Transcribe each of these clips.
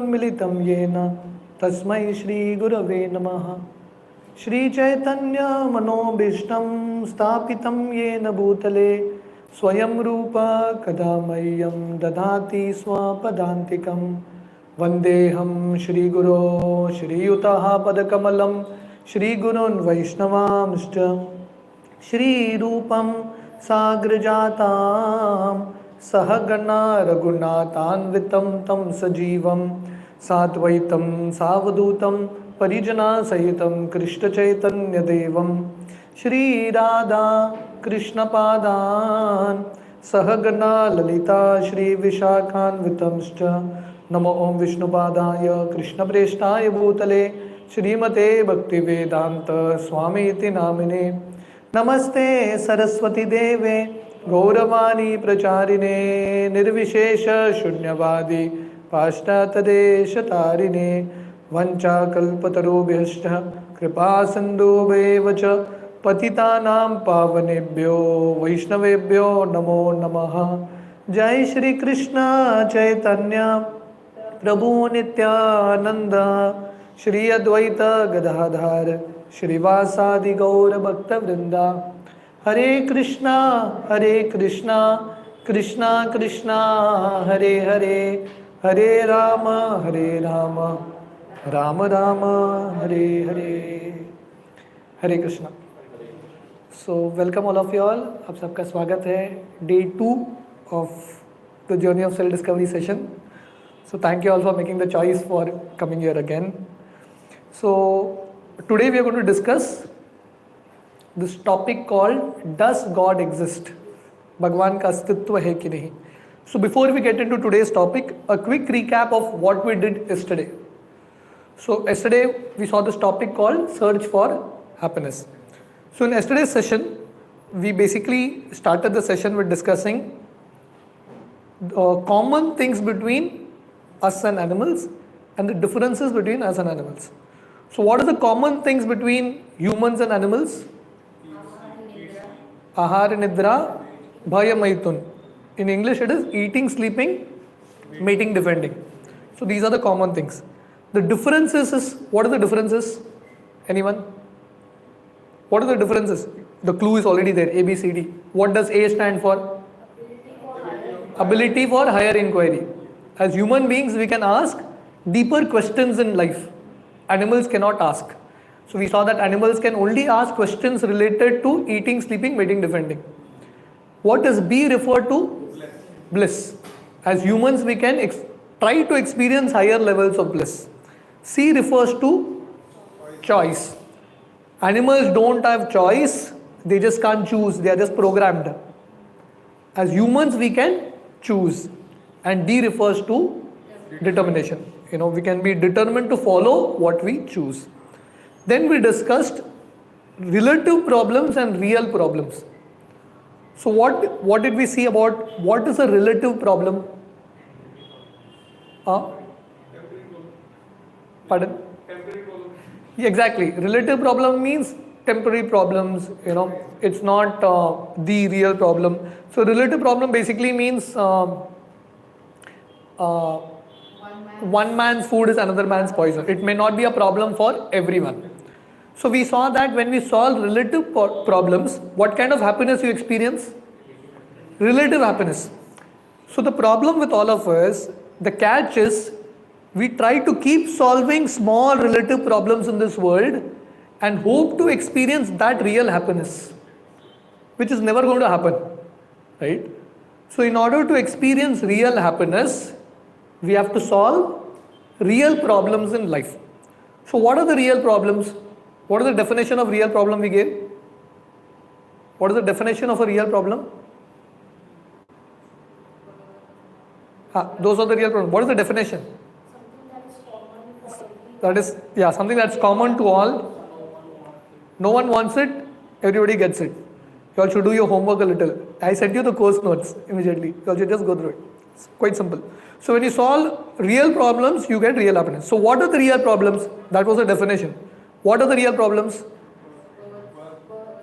मिलितं येन तस्मै श्रीगुरवे नमः। श्रीचैतन्यमनोभीष्टं स्थापितं येन भूतले स्वयं रूप कदा मह्यं ददाति स्वपदान्तिकं। वन्देऽहं श्रीगुरो श्रीयुतः पदकमलं श्रीगुरून् वैष्णवांश्च श्रीरूपं साग्रजातां सहगणा रघुनाथान्वितं तं सजीवं साद्वैतं सावधूतं परिजनसहितं कृष्णचैतन्यदेवं श्रीराधा कृष्णपादान् सहगणा ललिता श्रीविशाखान्वितंश्च। नमो ॐ विष्णुपादाय कृष्णप्रेष्ठाय भूतले श्रीमते भक्तिवेदान्त स्वामीति नामिने। नमस्ते सरस्वती देवे गौरवाणी प्रचारिणे निर्विशेष शून्यवादी पाश्चात्यदेशतारिणे वंचाकल्पतरुभ्यश्च कृपा सिन्धुभ्येव च पतितानां पावनेभ्यो वैष्णवेभ्यो नमो नमः। जय श्री कृष्ण चैतन्य प्रभु नित्यानंद श्री अद्वैत गदाधर श्रीवासादि गौर भक्त वृंदा। Hare Krishna Krishna Krishna Hare Hare, Hare Rama Rama Rama Hare Hare. Hare Krishna. So welcome all of you all. आप सबका स्वागत है day 2 of the journey of self discovery session. So thank you all for making the choice for coming here again. So today we are going to discuss this topic called Does God exist? भगवान का अस्तित्व है कि नहीं? So before we get into today's topic, a quick recap of what we did yesterday. So yesterday we saw this topic called Search for Happiness. So in yesterday's session, we basically started the session with discussing common things between us and animals and the differences between us and animals. So what are the common things between humans and animals? Ahar, nidra, bhaya, maitun. In English it is eating, sleeping, mating, defending. So these are the common things. The differences is, what are the differences? Anyone? What are the differences? The clue is already there, A, B, C, D. What does A stand for? Ability for higher inquiry. As human beings, we can ask deeper questions in life. Animals cannot ask. So we saw that animals can only ask questions related to eating, sleeping, mating, defending. What does B refer to? Bliss. As humans, we can try to experience higher levels of bliss. C refers to choice. Animals don't have choice. They just can't choose. They are just programmed. As humans, we can choose. And D refers to determination. We can be determined to follow what we choose. Then we discussed relative problems and real problems. So what did we see about what is a relative problem? Pardon? Temporary problem. Exactly. Relative problem means temporary problems. It's not the real problem. So relative problem basically means one man's food is another man's poison. It may not be a problem for everyone. So we saw that when we solve relative problems, what kind of happiness you experience? Relative happiness. So the problem with all of us, the catch is we try to keep solving small relative problems in this world and hope to experience that real happiness, which is never going to happen, right? So in order to experience real happiness, we have to solve real problems in life. So what are the real problems? What is the definition of real problem we gave? What is the definition of a real problem? Those are the real problems. What is the definition? That is, something that's common to all. No one wants it, everybody gets it. You all should do your homework a little. I sent you the course notes immediately. You all should just go through it. It's quite simple. So when you solve real problems, you get real happiness. So what are the real problems? That was the definition. What are the real problems?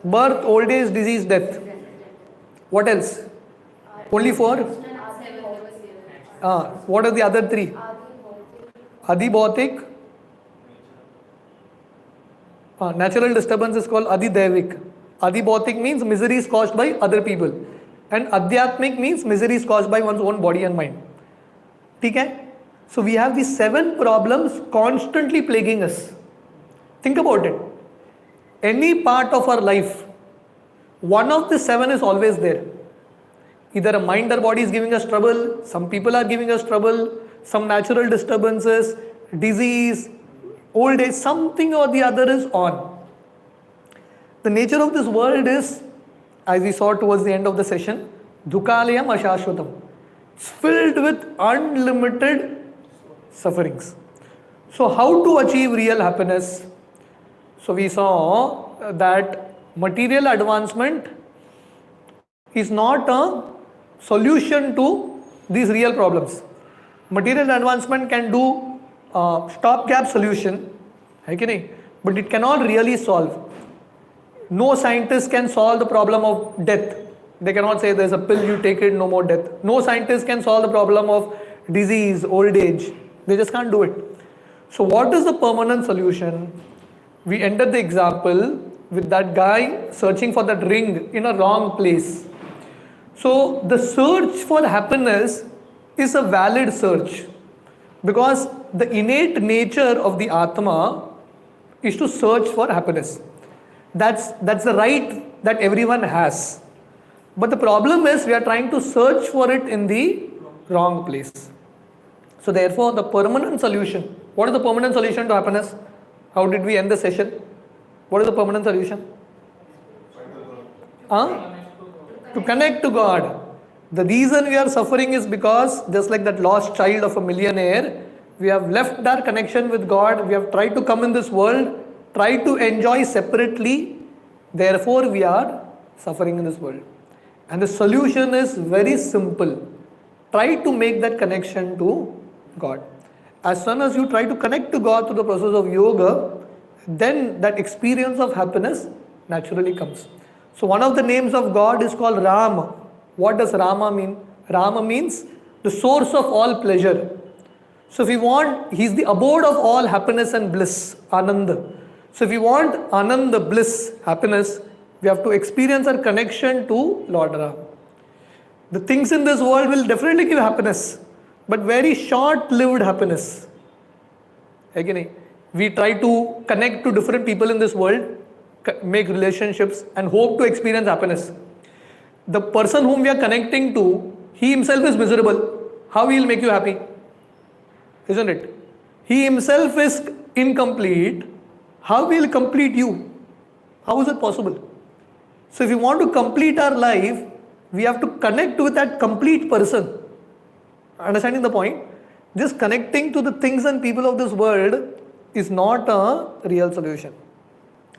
Birth, old age, disease, death. What else? Only four? What are the other three? Adibhautik. Natural disturbance is called Adidevik. Adibhautik means miseries caused by other people. And Adhyatmik means miseries caused by one's own body and mind. Okay? So we have these 7 problems constantly plaguing us. Think about it. Any part of our life, one of the 7 is always there. Either a mind or body is giving us trouble, some people are giving us trouble, some natural disturbances, disease, old age, something or the other is on. The nature of this world is, as we saw towards the end of the session, Dukalayam Ashashvatam. It's filled with unlimited sufferings. So how to achieve real happiness? So we saw that material advancement is not a solution to these real problems. Material advancement can do stopgap solution, but it cannot really solve. No scientist can solve the problem of death. They cannot say there's a pill, you take it, no more death. No scientist can solve the problem of disease, old age. They just can't do it. So what is the permanent solution? We ended the example with that guy searching for that ring in a wrong place. So the search for happiness is a valid search, because the innate nature of the Atma is to search for happiness. That's the right that everyone has. But the problem is we are trying to search for it in the wrong place. So therefore the permanent solution, what is the permanent solution to happiness? How did we end the session? What is the permanent solution? To connect to God. The reason we are suffering is because, just like that lost child of a millionaire, we have left our connection with God, we have tried to come in this world, try to enjoy separately, therefore we are suffering in this world. And the solution is very simple. Try to make that connection to God. As soon as you try to connect to God through the process of yoga, then that experience of happiness naturally comes. So one of the names of God is called Rama. What does Rama mean? Rama means the source of all pleasure. So if we want, He's the abode of all happiness and bliss, Ananda. So if we want Ananda, bliss, happiness, we have to experience our connection to Lord Ram. The things in this world will definitely give happiness, but very short-lived happiness. Again, we try to connect to different people in this world, make relationships and hope to experience happiness. The person whom we are connecting to, he himself is miserable. How he will make you happy? Isn't it? He himself is incomplete. How will complete you? How is it possible? So if we want to complete our life, we have to connect with that complete person. Understanding the point? Just connecting to the things and people of this world is not a real solution.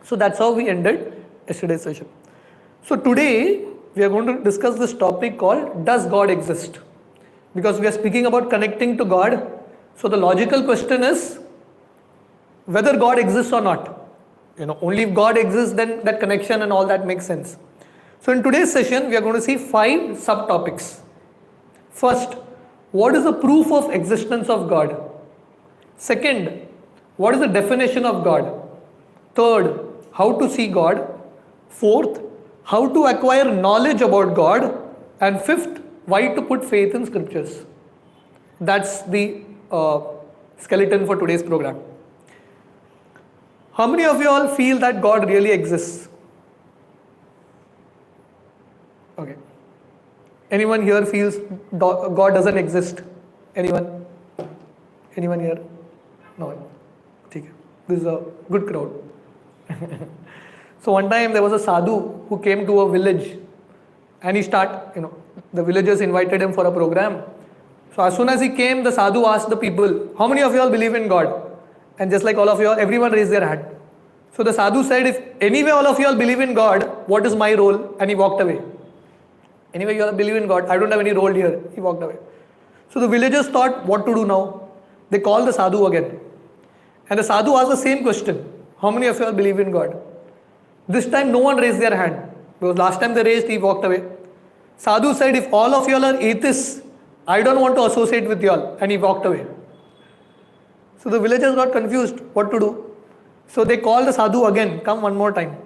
So that's how we ended yesterday's session. So today we are going to discuss this topic called, does God exist? Because we are speaking about connecting to God. So the logical question is whether God exists or not. Only if God exists, then that connection and all that makes sense. So in today's session, we are going to see 5 subtopics. First, what is the proof of existence of God? Second, what is the definition of God? Third, how to see God. Fourth, how to acquire knowledge about God. And fifth, why to put faith in scriptures. That's the skeleton for today's program. How many of you all feel that God really exists? Okay. Anyone here feels God doesn't exist? Anyone? Anyone here? No one. Okay. This is a good crowd. So one time there was a sadhu who came to a village and the villagers invited him for a program. So as soon as he came, the sadhu asked the people, how many of you all believe in God? And just like all of you all, everyone raised their hand. So the sadhu said, if anyway all of you all believe in God, what is my role? And he walked away. Anyway you all believe in God, I don't have any role here. He walked away. So the villagers thought what to do now. They called the sadhu again. And the sadhu asked the same question. How many of you all believe in God? This time no one raised their hand. Because last time they raised, he walked away. Sadhu said, if all of you all are atheists, I don't want to associate with you all. And he walked away. So So the villagers got confused what to do. So they called the sadhu again, come one more time.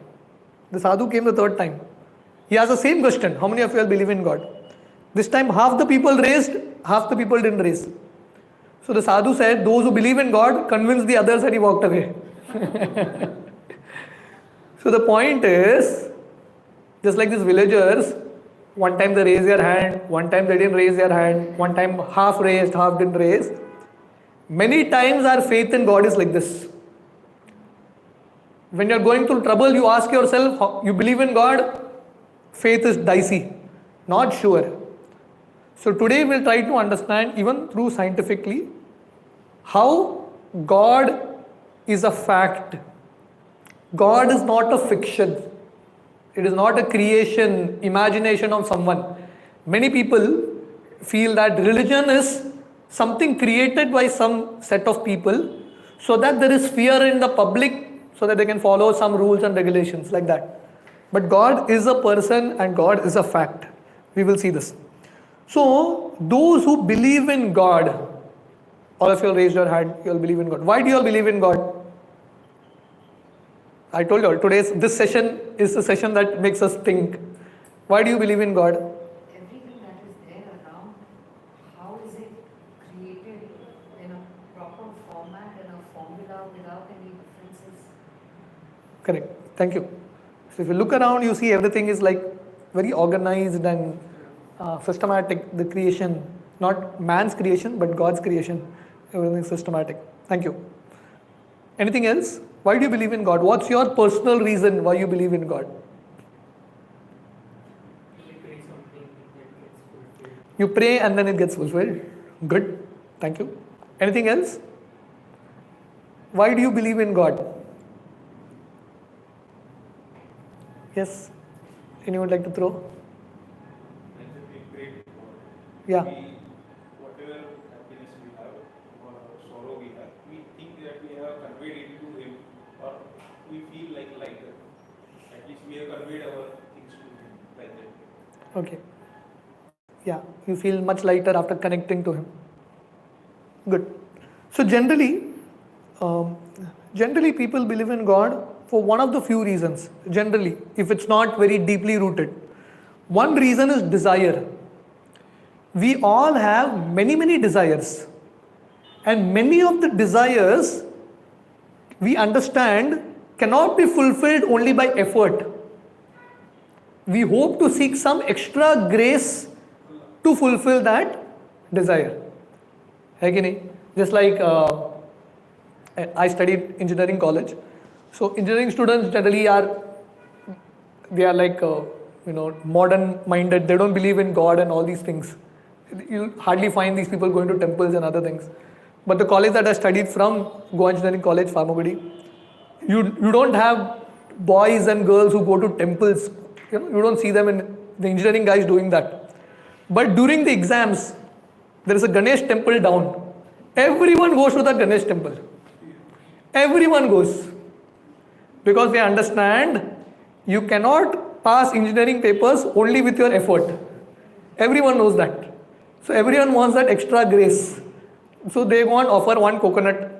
The sadhu came the third time. He asked the same question, how many of you all believe in God? This time half the people raised, half the people didn't raise. So the sadhu said, those who believe in God convinced the others, and he walked away. So the point is, just like these villagers, one time they raised their hand, one time they didn't raise their hand, one time half raised, half didn't raise. Many times our faith in God is like this. When you're going through trouble, you ask yourself, you believe in God? Faith is dicey, not sure. So today we'll try to understand, even through scientifically, how God is a fact. God is not a fiction. It is not a creation, imagination of someone. Many people feel that religion is something created by some set of people so that there is fear in the public, so that they can follow some rules and regulations like that. But God is a person and God is a fact. We will see this. So, those who believe in God, all of you raised your hand, you all believe in God. Why do you all believe in God? I told you all, this session is the session that makes us think. Why do you believe in God? Everything that is there around, how is it created in a proper format and a formula without any differences? Correct. Thank you. So if you look around, you see everything is like very organized and systematic. The creation, not man's creation, but God's creation. Everything is systematic. Thank you. Anything else? Why do you believe in God? What's your personal reason why you believe in God? You pray and then it gets fulfilled. Good. Thank you. Anything else? Why do you believe in God? Yes? Anyone would like to throw? Yeah. Whatever happiness we have or sorrow we have, we think that we have conveyed it to him, or we feel like lighter. At least we have conveyed our things to him like that. Okay. Yeah, you feel much lighter after connecting to him. Good. So generally people believe in God for one of the few reasons. Generally, if it's not very deeply rooted. One reason is desire. We all have many desires. And many of the desires, we understand, cannot be fulfilled only by effort. We hope to seek some extra grace to fulfill that desire. Hai ki nahi? Just like I studied engineering college. So engineering students generally are like modern minded. They don't believe in God and all these things. You hardly find these people going to temples and other things. But the college that I studied from, Goa Engineering College, Farmagudi, you don't have boys and girls who go to temples. You don't see them in the engineering guys doing that. But during the exams, there is a Ganesh temple down. Everyone goes to the Ganesh temple. Everyone goes. Because they understand you cannot pass engineering papers only with your effort. Everyone knows that. So everyone wants that extra grace. So they want to offer one coconut.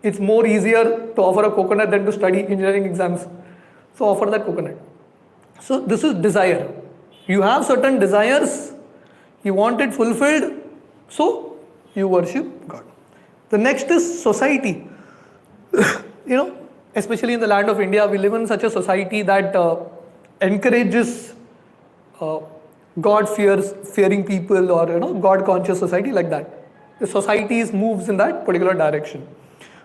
It's more easier to offer a coconut than to study engineering exams. So offer that coconut. So this is desire. You have certain desires. You want it fulfilled. So you worship God. The next is society. Especially in the land of India, we live in such a society that encourages God-fearing people or God-conscious society like that. The society moves in that particular direction.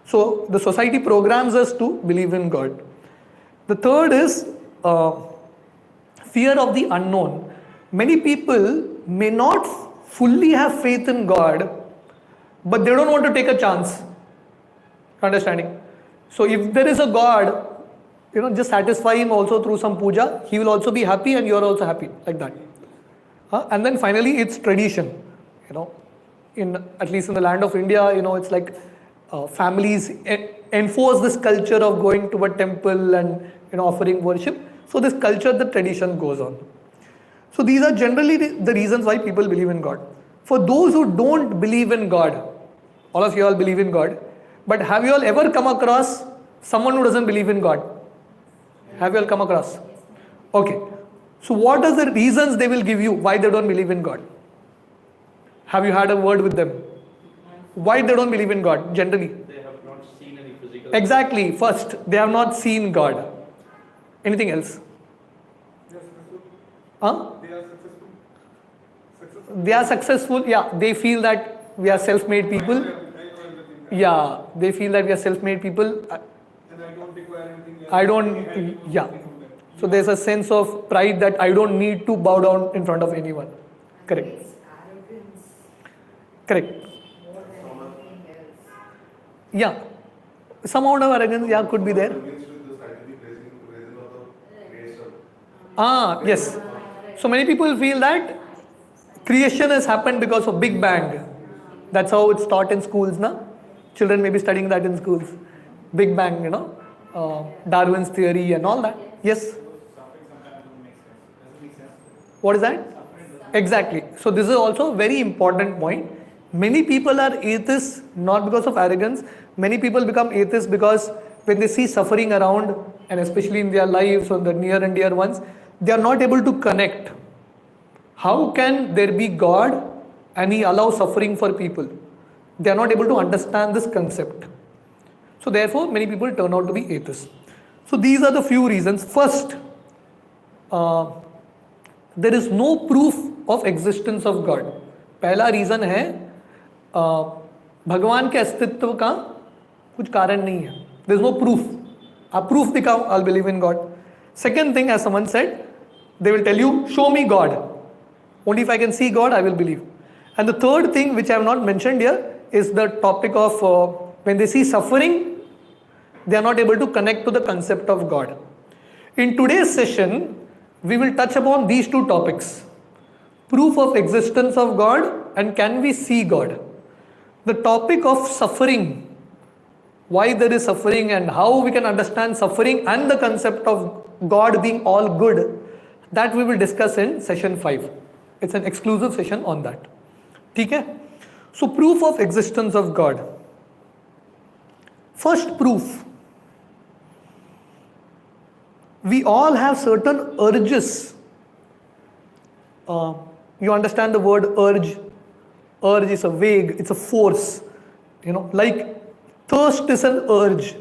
So the society programs us to believe in God. The third is fear of the unknown. Many people may not fully have faith in God, but they don't want to take a chance. Understanding? So if there is a God, just satisfy him also through some puja. He will also be happy and you are also happy, like that. And then finally, it's tradition. At least in the land of India, it's like families enforce this culture of going to a temple and offering worship. So this culture, the tradition goes on. So these are generally the reasons why people believe in God. For those who don't believe in God, all of you all believe in God, But have you all ever come across someone who doesn't believe in God? Have you all come across? Okay. So what are the reasons they will give you why they don't believe in God? Have you had a word with them? Why they don't believe in God generally? They have not seen any physical. Exactly. First, they have not seen God. Anything else? Huh? They are successful. They are successful. Yeah, they feel that we are self-made people. Yeah, they feel that we are self-made people. And I don't require anything else. I don't. Yeah. So there's a sense of pride that I don't need to bow down in front of anyone. Correct. It's arrogance Correct. more than anything else. Yeah. Some amount of arrogance, yeah, could be there. Ah, yes. So many people feel that creation has happened because of Big Bang. That's how it's taught in schools, na? Children may be studying that in schools. Big Bang, Darwin's theory and all that. Yes. What is that? Exactly. So this is also a very important point. Many people are atheists not because of arrogance. Many people become atheists because when they see suffering around, and especially in their lives or the near and dear ones, they are not able to connect. How can there be God and He allows suffering for people? They are not able to understand this concept. So therefore, many people turn out to be atheists. So these are the few reasons. First, there is no proof of existence of God. पहला reason है भगवान के अस्तित्व का कुछ कारण नहीं है. There is no proof. आप proof दिखाओ, I'll believe in God. Second thing, as someone said, they will tell you, show me God. Only if I can see God, I will believe. And the third thing, which I have not mentioned here, is the topic of when they see suffering, they are not able to connect to the concept of God. In today's session, we will touch upon these two topics. Proof of existence of God and can we see God. The topic of suffering, why there is suffering and how we can understand suffering and the concept of God being all good, that we will discuss in session 5. It's an exclusive session on that. Okay? So proof of existence of God. First proof. We all have certain urges. You understand the word urge? Urge is a vague, it's a force. Like thirst is an urge.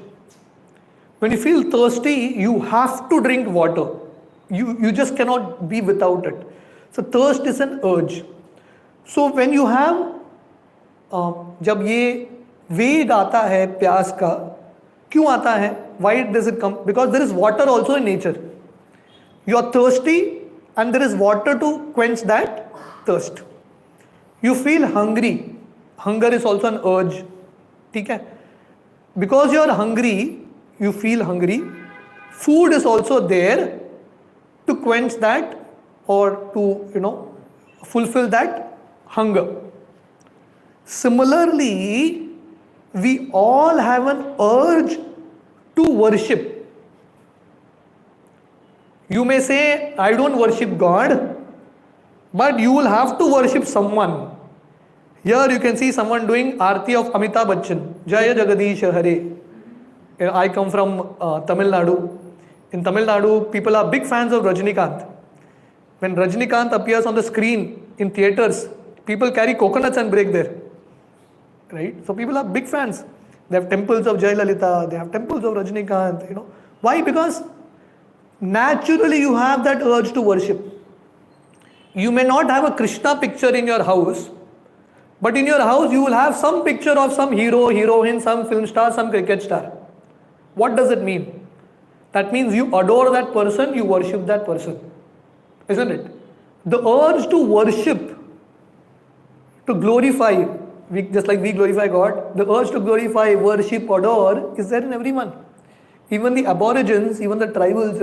When you feel thirsty, you have to drink water. You just cannot be without it. So thirst is an urge. So when you have, जब ये वेग आता है प्यास का, क्यों आता है? Why does it come? Because there is water also in nature. You are thirsty and there is water to quench that thirst. You feel hungry. Hunger is also an urge. ठीक है? Because you are hungry, you feel hungry. Food is also there to quench that or to fulfill that hunger. Similarly, we all have an urge to worship. You may say, I don't worship God, but you will have to worship someone. Here you can see someone doing Aarti of Amitabh Bachchan. Jaya Jagadish Hare. I come from Tamil Nadu. In Tamil Nadu, people are big fans of Rajinikanth. When Rajinikanth appears on the screen in theatres, people carry coconuts and break there. Right? So people are big fans. They have temples of Jayalalitha, they have temples of Rajinikanth. Why? Because naturally you have that urge to worship. You may not have a Krishna picture in your house, but in your house you will have some picture of some hero, heroine, some film star, some cricket star. What does it mean? That means you adore that person, you worship that person. Isn't it? The urge to worship, to glorify, just like we glorify God, the urge to glorify, worship, adore is there in everyone. Even the aborigines, even the tribals,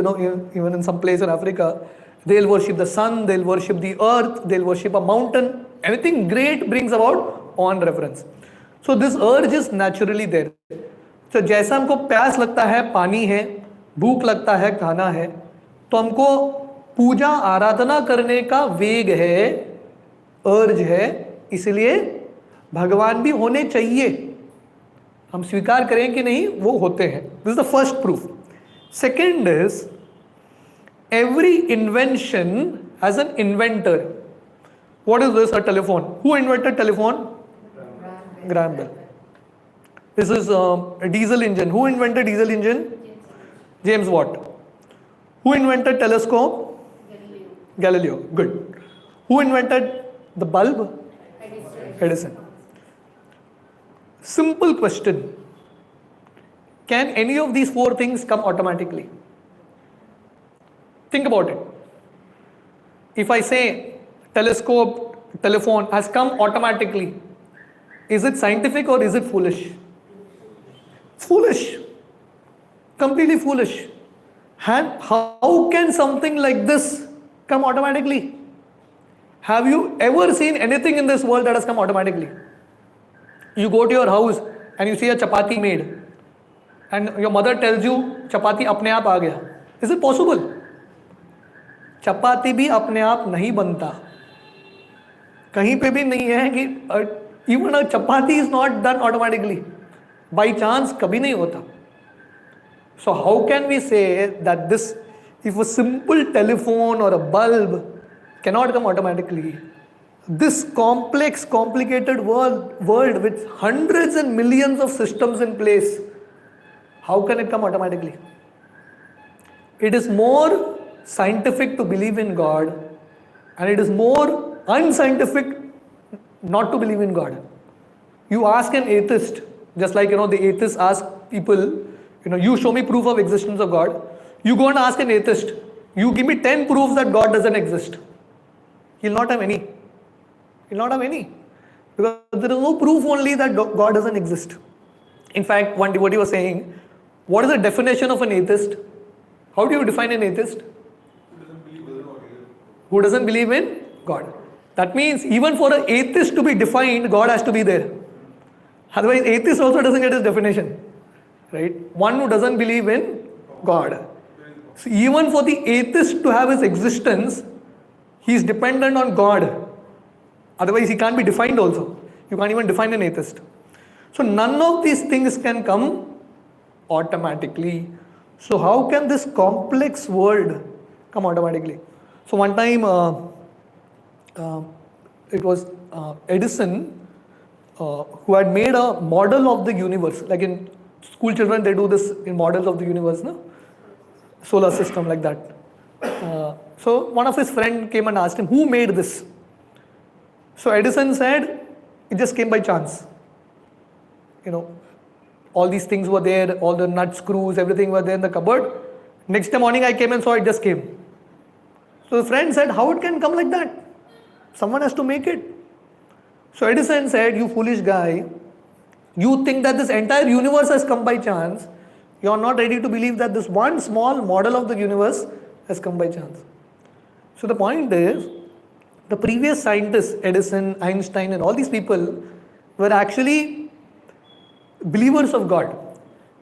even in some place in Africa, they'll worship the sun, they'll worship the earth, they'll worship a mountain. Anything great brings about awe and reverence. So this urge is naturally there. So जैसा हमको प्यास लगता है पानी है, भूख लगता है खाना है, तो हमको पूजा आराधना करने का वेग है, अर्ज है, इसलिए भगवान भी होने चाहिए. हम स्वीकार करें कि नहीं, वो होते हैं. This is the first proof. Second is every invention has an inventor. What is this? A telephone. Who invented telephone? Graham Bell. This is a diesel engine. Who invented diesel engine? James Watt. Who invented telescope? Galileo. Good. Who invented the bulb? Edison. Simple question. Can any of these four things come automatically? Think about it. If I say telescope, telephone has come automatically, is it scientific or is it foolish? It's foolish. Completely foolish. And how can something like this come automatically? Have you ever seen anything in this world that has come automatically? You go to your house and you see a chapati made and your mother tells you chapati apne aap aa gaya. Is it possible? चपाती भी अपने आप नहीं बनता. कहीं पे भी नहीं है कि even a chapati is not done automatically. By chance कभी नहीं होता. So how can we say that this, if a simple telephone और a bulb cannot come automatically, this complex, complicated world with hundreds and millions of systems in place, how can it come automatically? It is more scientific to believe in God, and it is more unscientific not to believe in God. You ask an atheist, just like the atheists ask people, you show me proof of existence of God. You go and ask an atheist, you give me 10 proofs that God doesn't exist. He'll not have any. He'll not have any. Because there is no proof only that God doesn't exist. In fact, one devotee was saying, what is the definition of an atheist? How do you define an atheist? Who doesn't believe in God. That means even for an atheist to be defined, God has to be there. Otherwise, atheist also doesn't get his definition. Right? One who doesn't believe in God. So even for the atheist to have his existence, he is dependent on God. Otherwise, he can't be defined also. You can't even define an atheist. So none of these things can come automatically. So how can this complex world come automatically? So one time, it was Edison who had made a model of the universe. Like in school children, they do this in models of the universe, no? Solar system like that. So one of his friends came and asked him, who made this? So Edison said, it just came by chance. All these things were there, all the nuts, screws, everything were there in the cupboard. Next morning I came and saw it just came. So the friend said, how it can come like that? Someone has to make it. So Edison said, you foolish guy, you think that this entire universe has come by chance. You are not ready to believe that this one small model of the universe has come by chance. So the point is, the previous scientists, Edison, Einstein, and all these people were actually believers of God.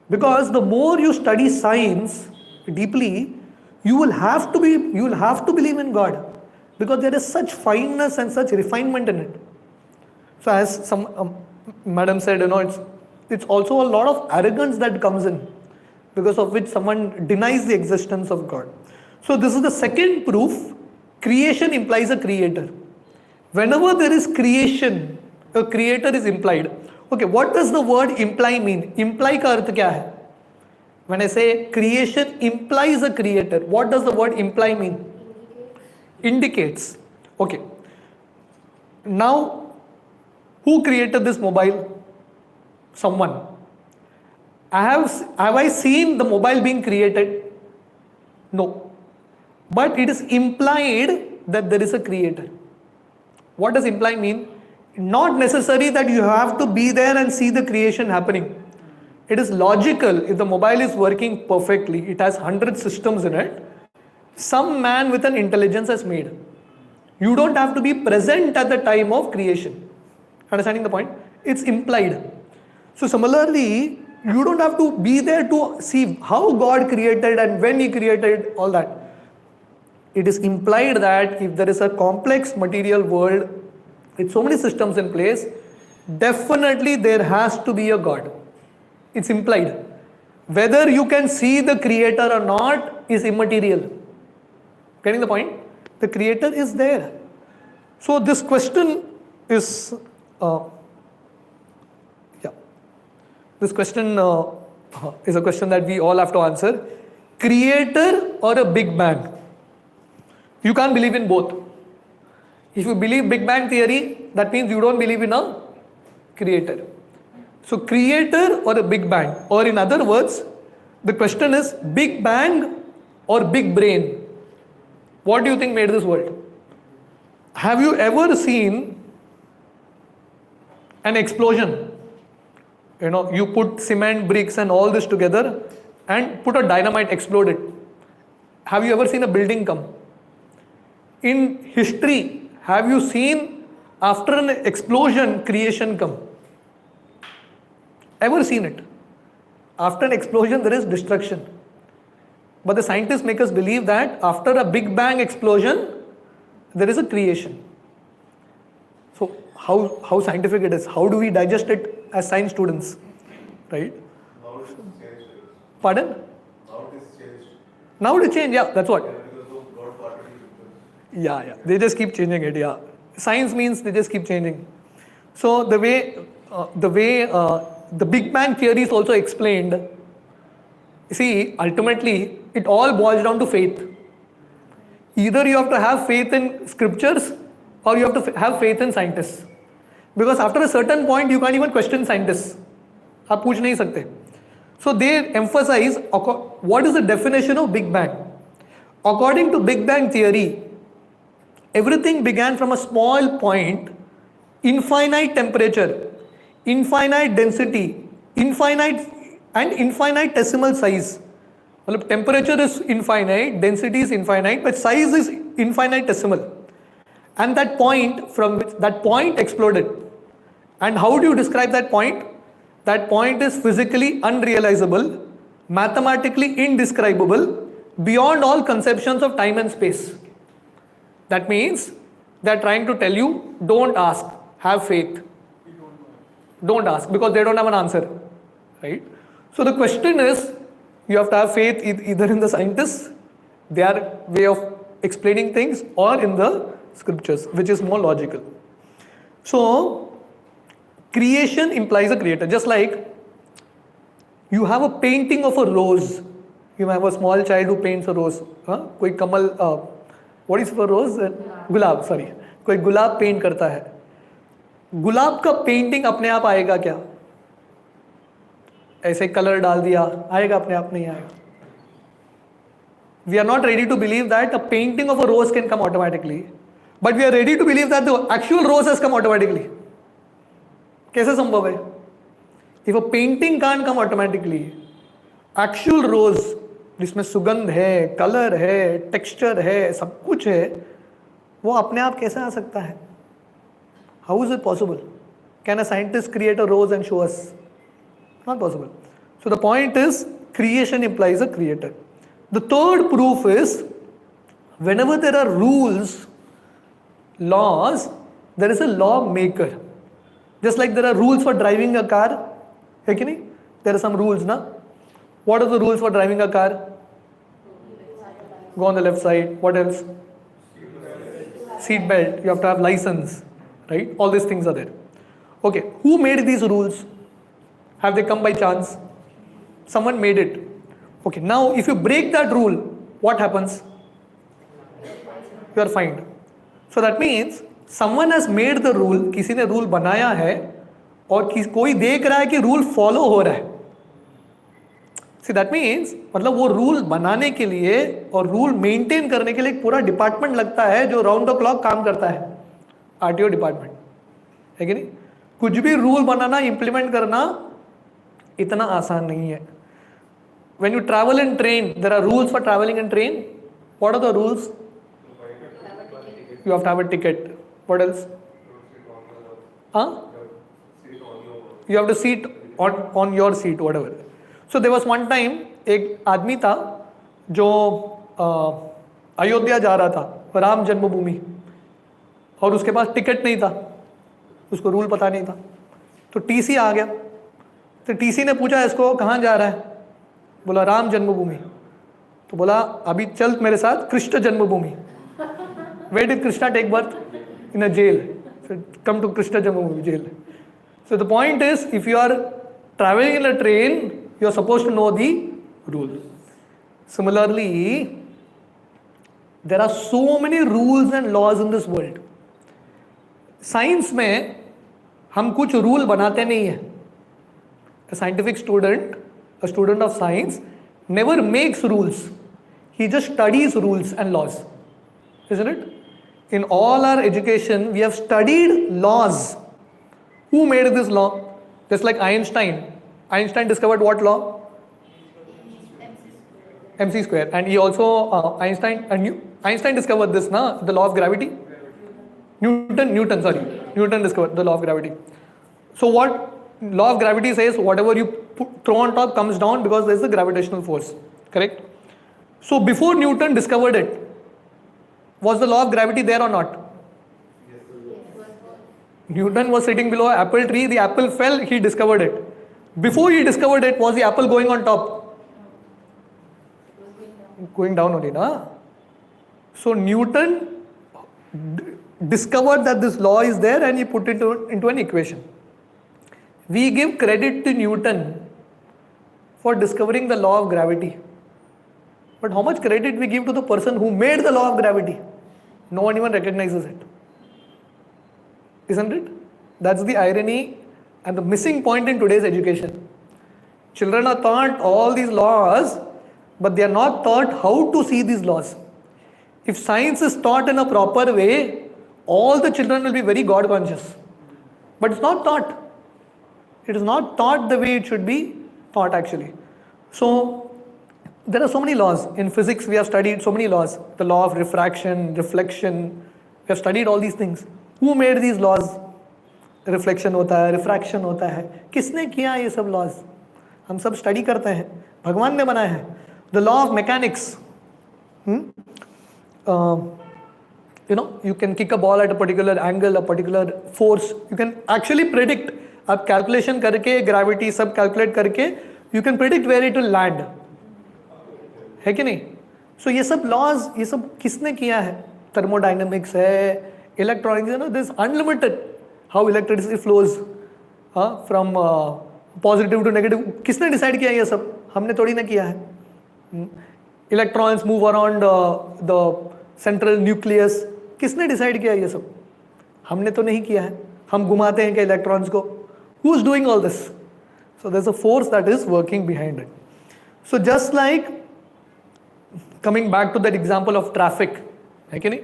Because the more you study science deeply, you will have to believe in God, because there is such fineness and such refinement in it. So as some madam said, it's also a lot of arrogance that comes in, because of which someone denies the existence of God. So this is the second proof. Creation implies a creator. Whenever there is creation, a creator is implied. Okay, what does the word imply mean? Imply ka arth kya hai? When I say creation implies a creator, what does the word imply mean? Indicates. Okay. Now, who created this mobile? Someone. Have I seen the mobile being created? No. But it is implied that there is a creator. What does imply mean? Not necessary that you have to be there and see the creation happening. It is logical. If the mobile is working perfectly, it has 100 systems in it, some man with an intelligence has made. You don't have to be present at the time of creation. Understanding the point? It's implied. So similarly, you don't have to be there to see how God created and when He created all that. It is implied that if there is a complex material world with so many systems in place, definitely there has to be a God. It's implied. Whether you can see the creator or not is immaterial. Getting the point? The creator is there. So this question is, this question is a question that we all have to answer. Creator or a Big Bang? You can't believe in both. If you believe Big Bang theory, that means you don't believe in a creator. So creator or a Big Bang? Or in other words, the question is Big Bang or Big Brain? What do you think made this world? Have you ever seen an explosion? You know, you put cement, bricks and all this together and put a dynamite, explode it. Have you ever seen a building come? In history, have you seen after an explosion, creation come? Ever seen it? After an explosion, there is destruction. But the scientists make us believe that after a Big Bang explosion, there is a creation. So how scientific it is? How do we digest it as science students? Right? Now it is changed. Pardon? Now it is changed. Now it change, yeah, that's what. Because of God particle systems. Yeah. They just keep changing it, yeah. Science means they just keep changing. So the way the Big Bang theory is also explained, you see, ultimately, it all boils down to faith. Either you have to have faith in scriptures or you have to have faith in scientists. Because after a certain point, you can't even question scientists. आप पूछ नहीं सकते. So they emphasize what is the definition of Big Bang. According to Big Bang theory, everything began from a small point, infinite temperature, infinite density, infinite and infinitesimal size. Well, temperature is infinite, density is infinite, but size is infinitesimal. And that point, from which that point exploded. And how do you describe that point? That point is physically unrealizable, mathematically indescribable, beyond all conceptions of time and space. That means they're trying to tell you, don't ask, have faith. Don't ask, because they don't have an answer. Right? So the question is, you have to have faith either in the scientists, their way of explaining things, or in the scriptures, which is more logical. So, creation implies a creator. Just like you have a painting of a rose. You have a small child who paints a rose. कोई कमल, what is for rose? Gulab, sorry. कोई गुलाब paint करता है. गुलाब का painting अपने आप आएगा क्या? ऐसे कलर डाल दिया, आएगा अपने आप? नहीं आएगा. We are not ready to believe that a painting of a rose can come automatically, but we are ready to believe that the actual rose has come automatically. कैसे संभव है? If a painting can't come automatically, actual rose जिसमें सुगंध है, colour है, texture है, सब कुछ है, वो अपने आप कैसे आ सकता है? How is it possible? Can a scientist create a rose and show us? Not possible. So the point is, creation implies a creator. The third proof is, whenever there are rules, laws, there is a law maker. Just like there are rules for driving a car, है कि नहीं? There are some rules, na? What are the rules for driving a car? Go on the left side. What else? Seat belt. You have to have license, right? All these things are there. Okay, who made these rules? Have they come by chance? Someone made it. Okay, now if you break that rule, what happens? You are fined. So that means someone has made the rule, किसी ने rule बनाया है और कोई देख रहा है कि rule follow हो रहा है. See that means मतलब वो rule बनाने के लिए और rule maintain करने के लिए एक पूरा डिपार्टमेंट लगता है जो राउंड द क्लॉक काम करता है. RTO डिपार्टमेंट है कि नहीं? कुछ भी रूल बनाना, इम्प्लीमेंट करना इतना आसान नहीं है. When you travel in train, there are rules for traveling in train. What are the rules? You have to have a ticket. What else? You have to sit on your seat, whatever. So there was one time, एक आदमी था जो अयोध्या जा रहा था, राम जन्मभूमि, और उसके पास ticket नहीं था, उसको रूल पता नहीं था, तो टीसी आ गया, तो टीसी ने पूछा इसको कहाँ जा रहा है, बोला राम जन्मभूमि। तो बोला अभी चल मेरे साथ कृष्ण जन्मभूमि। Where did Krishna take birth? In a jail. So come to Krishna Janmabhoomi jail. So the point is, if you are traveling in a train, you are supposed to know the rule. Similarly, there are so many rules and laws in this world. Science में हम कुछ rule बनाते नहीं हैं. A scientific student, a student of science, never makes rules. He just studies rules and laws. Isn't it? In all our education, we have studied laws. Who made this law? Just like Einstein. Einstein discovered what law? MC square. And he also, Einstein discovered this, the law of gravity. Newton discovered the law of gravity. So what law of gravity says, whatever you throw on top comes down because there is a gravitational force. Correct? So before Newton discovered it, was the law of gravity there or not? Newton was sitting below an apple tree, the apple fell, he discovered it. Before he discovered it, was the apple going on top? Going down only, na? So Newton discovered that this law is there and he put it into an equation. We give credit to Newton for discovering the law of gravity. But how much credit we give to the person who made the law of gravity? No one even recognizes it. Isn't it? That's the irony and the missing point in today's education. Children are taught all these laws, but they are not taught how to see these laws. If science is taught in a proper way, all the children will be very God conscious. But it's not taught. It is not taught the way it should be taught actually. So, there are so many laws. In physics, we have studied so many laws. The law of refraction, reflection. We have studied all these things. Who made these laws? Reflection होता है, refraction होता है. किसने किया ये सब laws? हम सब study करते हैं. भगवान ने बनाया है. The law of mechanics. You can kick a ball at a particular angle, a particular force. You can actually predict. आप calculation करके, gravity सब calculate करके, you can predict where it will land. है कि नहीं? सो ये सब लॉज, ये सब किसने किया है? थर्मोडाइनमिक्स है, इलेक्ट्रॉनिक्स है ना, this unlimited how electricity flows from positive to negative. किसने डिसाइड किया ये सब? हमने थोड़ी ना किया है. Electrons move around the central nucleus. किसने डिसाइड किया ये सब? हमने तो नहीं किया है. हम घुमाते हैं क्या इलेक्ट्रॉन्स को? Who is doing all this? So there is a force that is working behind it. So just like coming back to that example of traffic, okay?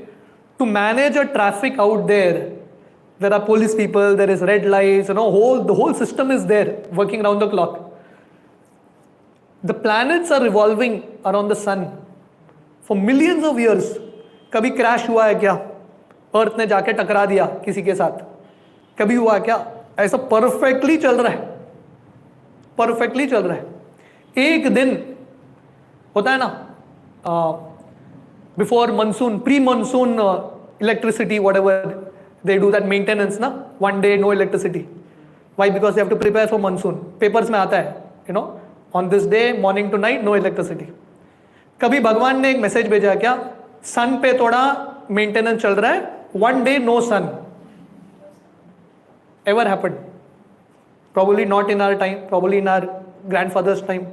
To manage a traffic out there are police people, there is red lights, the whole system is there working around the clock. The planets are revolving around the sun for millions of years. कभी crash हुआ है क्या? अर्थ ने जाके टकरा दिया किसी के साथ? कभी हुआ क्या? ऐसा परफेक्टली चल रहा है, परफेक्टली चल रहा है. एक दिन होता है ना, before monsoon, pre-monsoon electricity, whatever they do that maintenance, na, one day no electricity. Why? Because they have to prepare for monsoon. Papers में आता है, on this day morning to night no electricity. कभी भगवान ने एक message भेजा क्या? सन पे थोड़ा मेंटेनेंस चल रहा है, one day no sun. Ever happened? Probably not in our time, probably in our grandfather's time.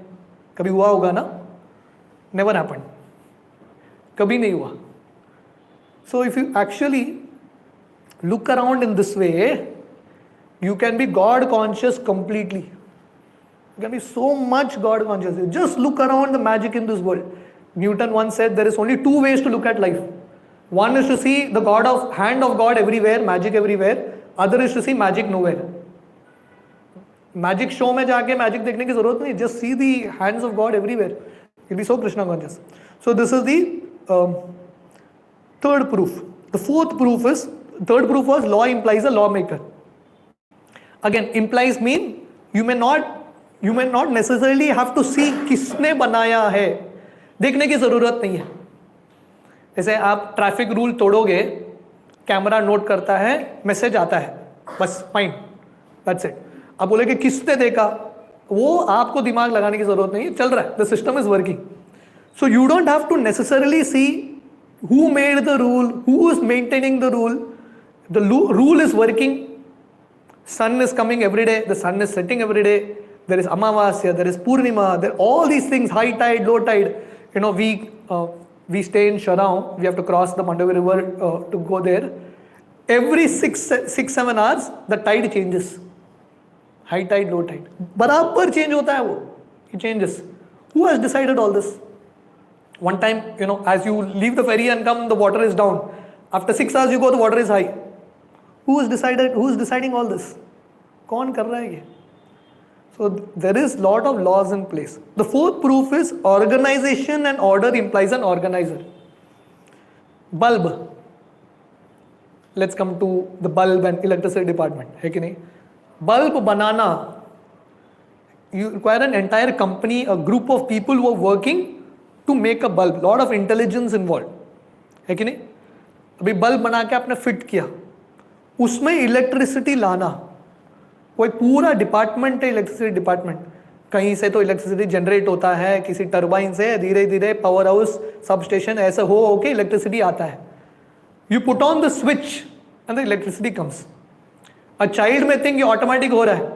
कभी हुआ होगा ना? Never happened. कभी नहीं हुआ. So if you actually look around in this way, you can be God conscious completely. You can be so much God conscious. Just look around the magic in this world. Newton once said there is only two ways to look at life. One is to see the hand of God everywhere, magic everywhere. Other is to see magic nowhere. Magic show में जाके magic देखने की जरूरत नहीं. Just see the hands of God everywhere. You'll be so Krishna conscious. So this is the third proof. The fourth proof was law implies a lawmaker. Again, implies mean you may not necessarily have to see किसने बनाया है. देखने की जरूरत नहीं है. जैसे आप ट्रैफिक रूल तोड़ोगे, कैमरा नोट करता है, मैसेज आता है, बस फाइन, दैट्स इट. आप बोले कि किसने देखा? वो आपको दिमाग लगाने की जरूरत नहीं है, चल रहा है, the system is working. So you don't have to necessarily see who made the rule, who is maintaining the rule. The rule is working. Sun is coming every day, the sun is setting every day. There is Amavasya, there is Purnima, there all these things, high tide, low tide. You know, we stay in Sharaun, we have to cross the Mandavi river to go there. Every 6-7 hours, the tide changes. High tide, low tide. बराबर change होता है वो. It changes. Who has decided all this? One time, you know, as you leave the ferry and come, the water is down. After 6 hours you go, the water is high. Who is deciding all this? कौन कर रहा है ये? So there is lot of laws in place. The fourth proof is organization and order implies an organizer. Bulb. Let's come to the bulb and electricity department. है कि नहीं? Bulb banana, you require an entire company, a group of people who are working to make a bulb. Lot of intelligence involved. है कि नहीं? अभी bulb बना के आपने फिट किया, उसमें इलेक्ट्रिसिटी लाना, कोई पूरा डिपार्टमेंट है, इलेक्ट्रिसिटी डिपार्टमेंट. कहीं से तो इलेक्ट्रिसिटी जनरेट होता है, किसी टरबाइन से धीरे धीरे पावर हाउस, सब स्टेशन, ऐसा हो के इलेक्ट्रिसिटी आता है. You put on the switch and the electricity comes. A child में थिंक ये ऑटोमेटिक हो रहा है,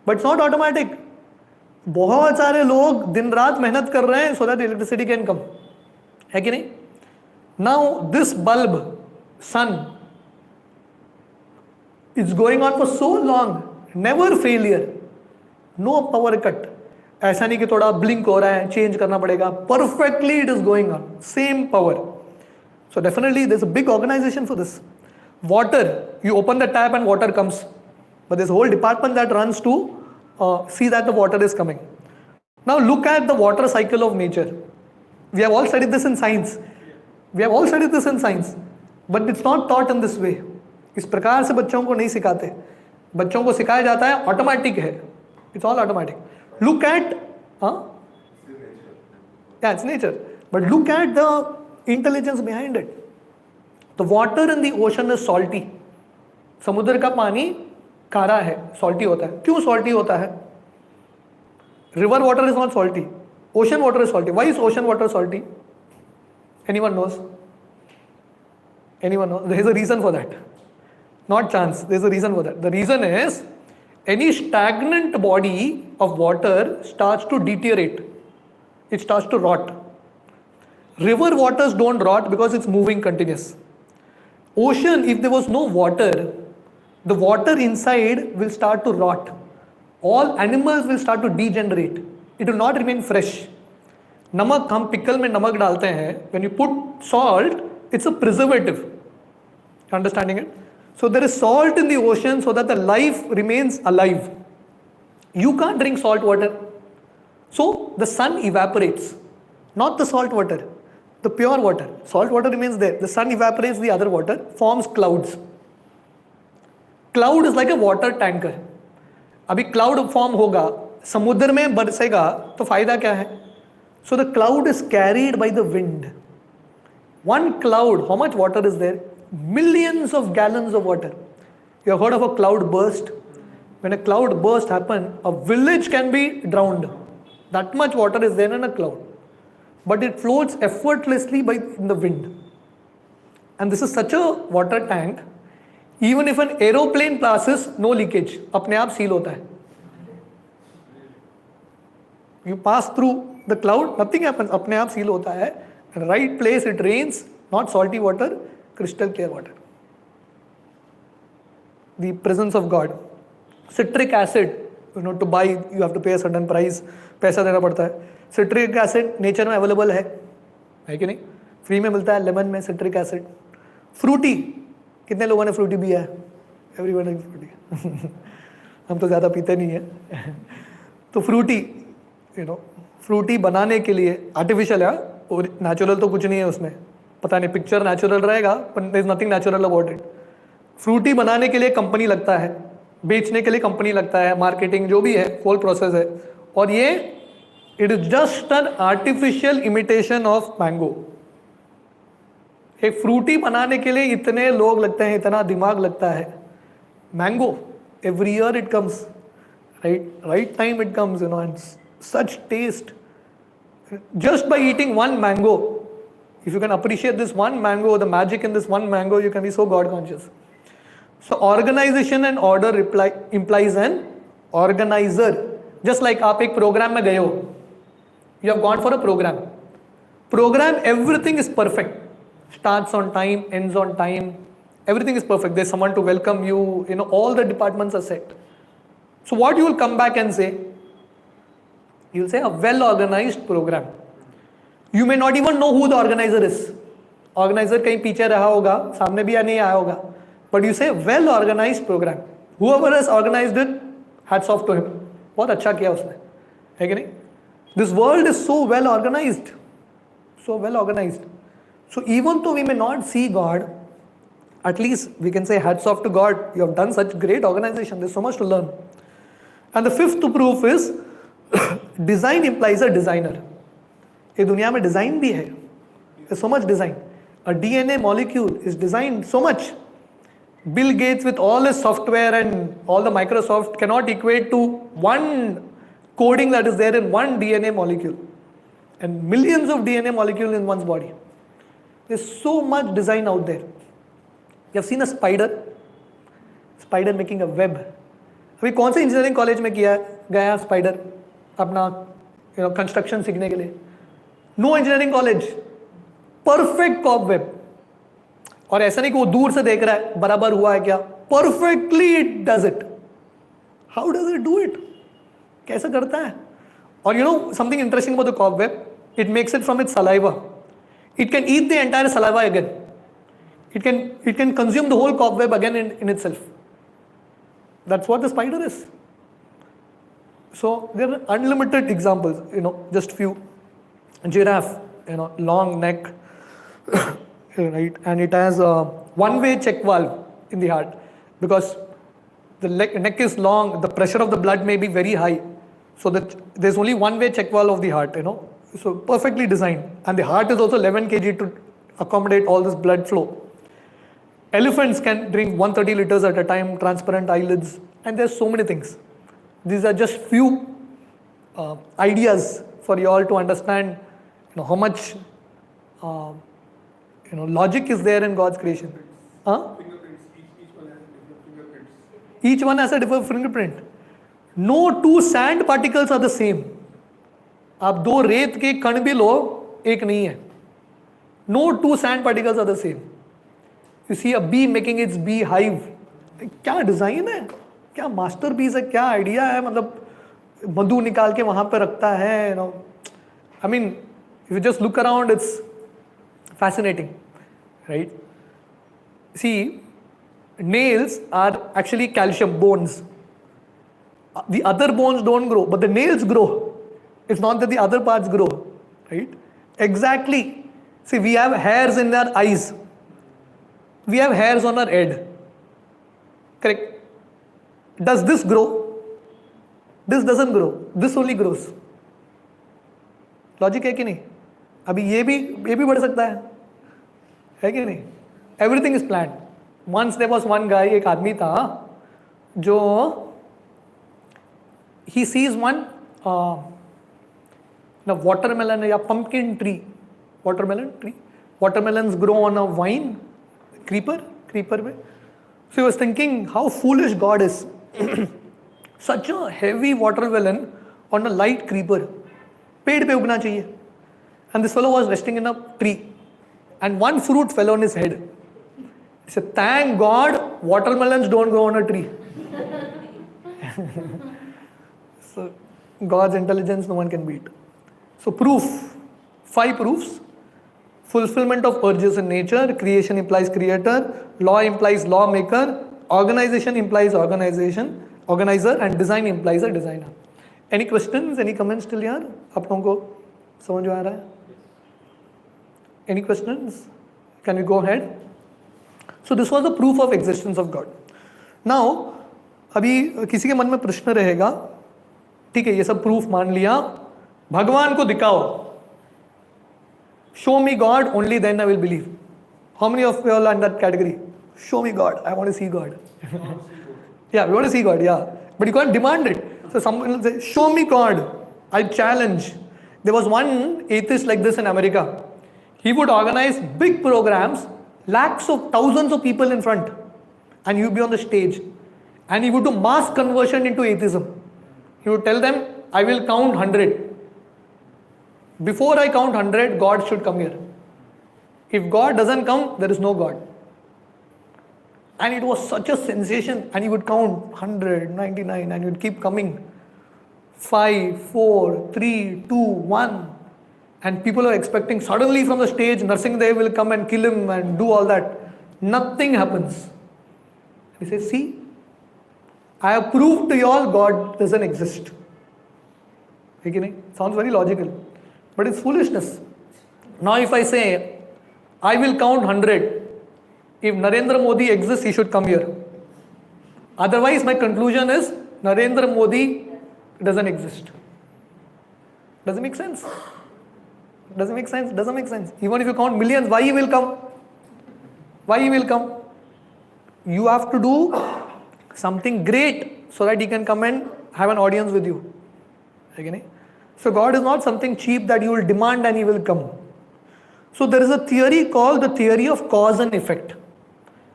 बट इट्स नॉट ऑटोमेटिक. बहुत सारे लोग दिन रात मेहनत कर रहे हैं so that electricity can come. है कि नहीं? Now this bulb sun is going on for so long, never failure, no power cut. ऐसा नहीं कि थोड़ा ब्लिंक हो रहा है, चेंज करना पड़ेगा. Perfectly it is going on, same power. So definitely there is a big organisation for this. Water, you open the tap and water comes, but there's a whole department that runs to see that the water is coming. Now look at the water cycle of nature. We have all studied this in science. But it's not taught in this way. इस प्रकार से बच्चों को नहीं सिखाते. बच्चों को सिखाया जाता है ऑटोमेटिक है. It's all automatic. Look at, yeah, it's nature. But look at the intelligence behind it. The water in the ocean is salty. समुद्र का पानी खारा है, salty होता है. क्यों salty होता है? River water is not salty. Ocean water is salty. Why is ocean water salty? Anyone knows? There is a reason for that. Not chance. There is a reason for that. The reason is any stagnant body of water starts to deteriorate. It starts to rot. River waters don't rot because it's moving continuous. Ocean, if there was no water, the water inside will start to rot. All animals will start to degenerate. It will not remain fresh. नमक, हम pickle में नमक डालते हैं. When you put salt, it's a preservative. Understanding it? So there is salt in the ocean so that the life remains alive. You can't drink salt water. So the sun evaporates, not the salt water. The pure water. Salt water remains there. The sun evaporates the other water, forms clouds. Cloud is like a water tanker. अभी cloud form होगा, समुद्र में बरसेगा, तो फायदा क्या है? So the cloud is carried by the wind. One cloud, how much water is there? Millions of gallons of water. You have heard of a cloud burst? When a cloud burst happens, a village can be drowned. That much water is there in a cloud. But it floats effortlessly in the wind. And this is such a water tank, even if an aeroplane passes, no leakage. अपने आप seal होता है. You pass through the cloud, nothing happens. अपने आप seal होता है. At the right place it rains, not salty water, crystal clear water. The presence of God. Citric acid, to buy you have to pay a certain price. पैसा देना पड़ता है. Citric acid nature में available है कि नहीं? Free में मिलता है. लेमन में सिट्रिक एसिड. फ्रूटी, कितने लोगों ने फ्रूटी पिया है? Everyone is Frooti. हम तो ज़्यादा पीते नहीं हैं. तो फ्रूटी, फ्रूटी बनाने के लिए आर्टिफिशियल है और नेचुरल तो कुछ नहीं है उसमें. पता नहीं, पिक्चर नेचुरल रहेगा पर there is nothing natural about it. Frooti बनाने के लिए कंपनी लगता है, बेचने के लिए कंपनी लगता है, मार्केटिंग जो भी है, होल प्रोसेस है. और ये it is just an artificial imitation of mango. एक फ्रूटी बनाने के लिए इतने लोग लगते हैं, इतना दिमाग लगता है. Mango, every year it comes. Right time it comes, and such taste. Just by eating one mango, if you can appreciate this one mango, the magic in this one mango, you can be so God conscious. So organization and order implies an organizer. Just like आप एक program में गए हो, you have gone for a program, everything is perfect, starts on time, ends on time, everything is perfect. There's someone to welcome you, all the departments are set. So what you will come back and say? You will say a well organized program. You may not even know who the organizer is. Organizer कहीं पीछे रहा होगा, सामने भी नहीं आया होगा. But you say well organized program. Whoever has organized it, hats off to him. बहुत अच्छा किया उसने, है कि नहीं? This world is so well organized. So well organized. So even though we may not see God, at least we can say hats off to God. You have done such great organization. There's so much to learn. And the fifth proof is design implies a designer. ये दुनिया में design भी है. There's so much design. A DNA molecule is designed so much. Bill Gates with all his software and all the Microsoft cannot equate to one coding that is there in one DNA molecule. And millions of DNA molecules in one's body. There's so much design out there. You have seen a spider making a web. अभी कौन से engineering college में गया spider अपना construction सीखने के लिए? No engineering college, perfect cobweb. और ऐसा नहीं कि वो दूर से देख रहा है बराबर हुआ है क्या, perfectly it does it. How does it do it? कैसे करता है? और something interesting about the cobweb, it makes it from its saliva. It can eat the entire saliva again. It can consume the whole cobweb again in itself. That's what the spider is. So there are unlimited examples, just few. Giraffe, long neck, right? And it has a one-way check valve in the heart because the neck is long, the pressure of the blood may be very high. So that there's only one-way check valve of the heart, So perfectly designed. And the heart is also 11 kg to accommodate all this blood flow. Elephants can drink 130 liters at a time, transparent eyelids, and there's so many things. These are just few ideas for you all to understand, how much, logic is there in God's creation. Fingerprints. Each one has different fingerprints. Each one has a different fingerprint. No two sand particles are the same. आप दो रेत के कण भी लो, एक नहीं है. No two sand particles are the same. You see a bee making its bee hive. क्या डिजाइन है, क्या मास्टरपीस है, क्या आइडिया है. मतलब मधु निकाल के वहां पे रखता है. I mean, if you just look around, it's fascinating, right? See, nails are actually calcium bones. The other bones don't grow, but the nails grow. It's not that the other parts grow, right? Exactly. See, we have hairs in our eyes. We have hairs on our head. Correct? Does this grow? This doesn't grow. This only grows. Logic है कि नहीं? अभी ये भी बढ़ सकता है कि नहीं? Everything is planned. Once there was one guy, एक आदमी था जो he sees one watermelon या pumpkin tree. Watermelon tree. Watermelons grow on a vine. Creeper में. So he was thinking how foolish God is. Such a heavy watermelon on a light creeper. पेड़ पे उगना चाहिए. And this fellow was resting in a tree. And one fruit fell on his head. He said, thank God watermelons don't grow on a tree. So God's intelligence no one can beat. So proof. 5 proofs. Fulfillment of urges in nature, creation implies creator, law implies lawmaker, organization implies organizer, and design implies a designer. Any questions, any comments till here? आप लोगों को समझ में आ रहा है? Any questions? Can we go ahead? So this was the proof of existence of God. Now, अभी किसी के मन में प्रश्न रहेगा, ठीक है ये सब प्रूफ मान लिया, भगवान को दिखाओ. Show me God, only then I will believe. How many of you all are in that category? Show me God, I want to see God. Yeah, we want to see God, yeah. but you can't demand it. So someone will say, show me God. I challenge. There was one atheist like this in America. He would organize big programs, lakhs of thousands of people in front, and he would be on the stage. And he would do mass conversion into atheism. He would tell them, I will count 100. Before I count 100, God should come here. If God doesn't come, there is no God. And it was such a sensation. And he would count 100, 99, and he would keep coming. 5, 4, 3, 2, 1. And people are expecting suddenly from the stage, Narsingadev will come and kill him and do all that. Nothing happens. He says, see, I have proved to you all God doesn't exist. Okay? Sounds very logical. But it's foolishness. Now if I say, I will count 100. If Narendra Modi exists, he should come here. Otherwise, my conclusion is, Narendra Modi doesn't exist. Doesn't make sense. Doesn't make sense. Doesn't make sense. Even if you count millions, why he will come? Why he will come? You have to do something great so that he can come and have an audience with you. Okay? So God is not something cheap that you will demand and he will come. So there is a theory called the theory of cause and effect.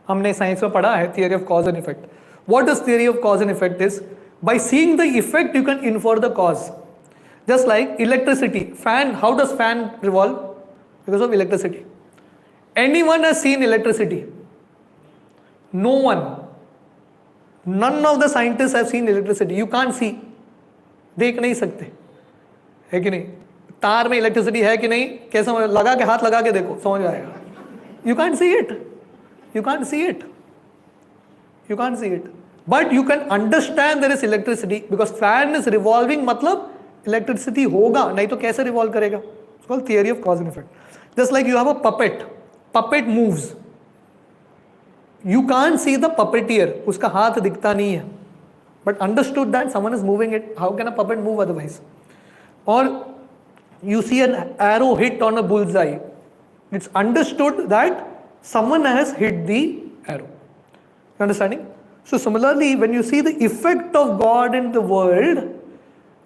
हमने science में पढ़ा है theory of cause and effect. What is theory of cause and effect is, by seeing the effect you can infer the cause. Just like electricity, fan, how does fan revolve? Because of electricity. Anyone has seen electricity? No one. None of the scientists have seen electricity. You can't see. देख नहीं सकते, है कि नहीं? तार में electricity है कि नहीं, कैसे लगा के हाथ लगा के देखो, समझ आएगा. You can't see it. You can't see it. You can't see it. But you can understand there is electricity because fan is revolving. मतलब electricity होगा, नहीं तो कैसे revolve करेगा? It's called theory of cause and effect. Just like you have a puppet. Puppet moves. You can't see the puppeteer. उसका हाथ दिखता नहीं है. But understood that someone is moving it. How can a puppet move otherwise? Or you see an arrow hit on a bullseye. It's understood that someone has hit the arrow. Understanding? So similarly, when you see the effect of God in the world,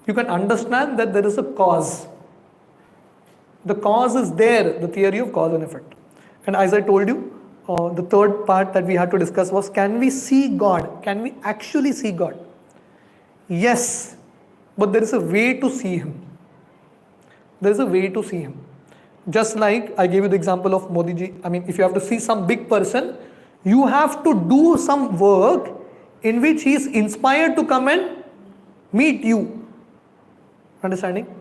you can understand that there is a cause. The cause is there, the theory of cause and effect. And as I told you, the third part that we had to discuss was, can we see God? Can we actually see God? Yes, but there is a way to see Him. There is a way to see Him. Just like I gave you the example of Modi ji. I mean, if you have to see some big person, you have to do some work in which he is inspired to come and meet you. Understanding?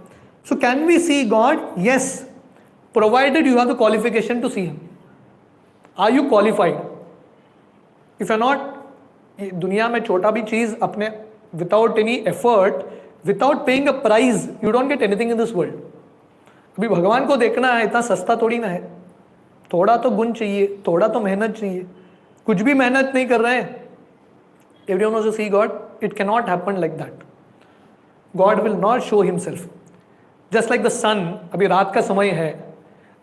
So can we see God? Yes, provided you have the qualification to see Him. Are you qualified? If you're not, दुनिया में छोटा भी चीज अपने without any effort, without paying a price, you don't get anything in this world. अभी भगवान को देखना है, इतना सस्ता थोड़ी ना है. थोड़ा तो गुण चाहिए, थोड़ा तो मेहनत चाहिए. कुछ भी मेहनत नहीं कर रहे हैं. Everyone wants to see God. It cannot happen like that. God will not show Himself. Just like the sun, अभी रात का समय है,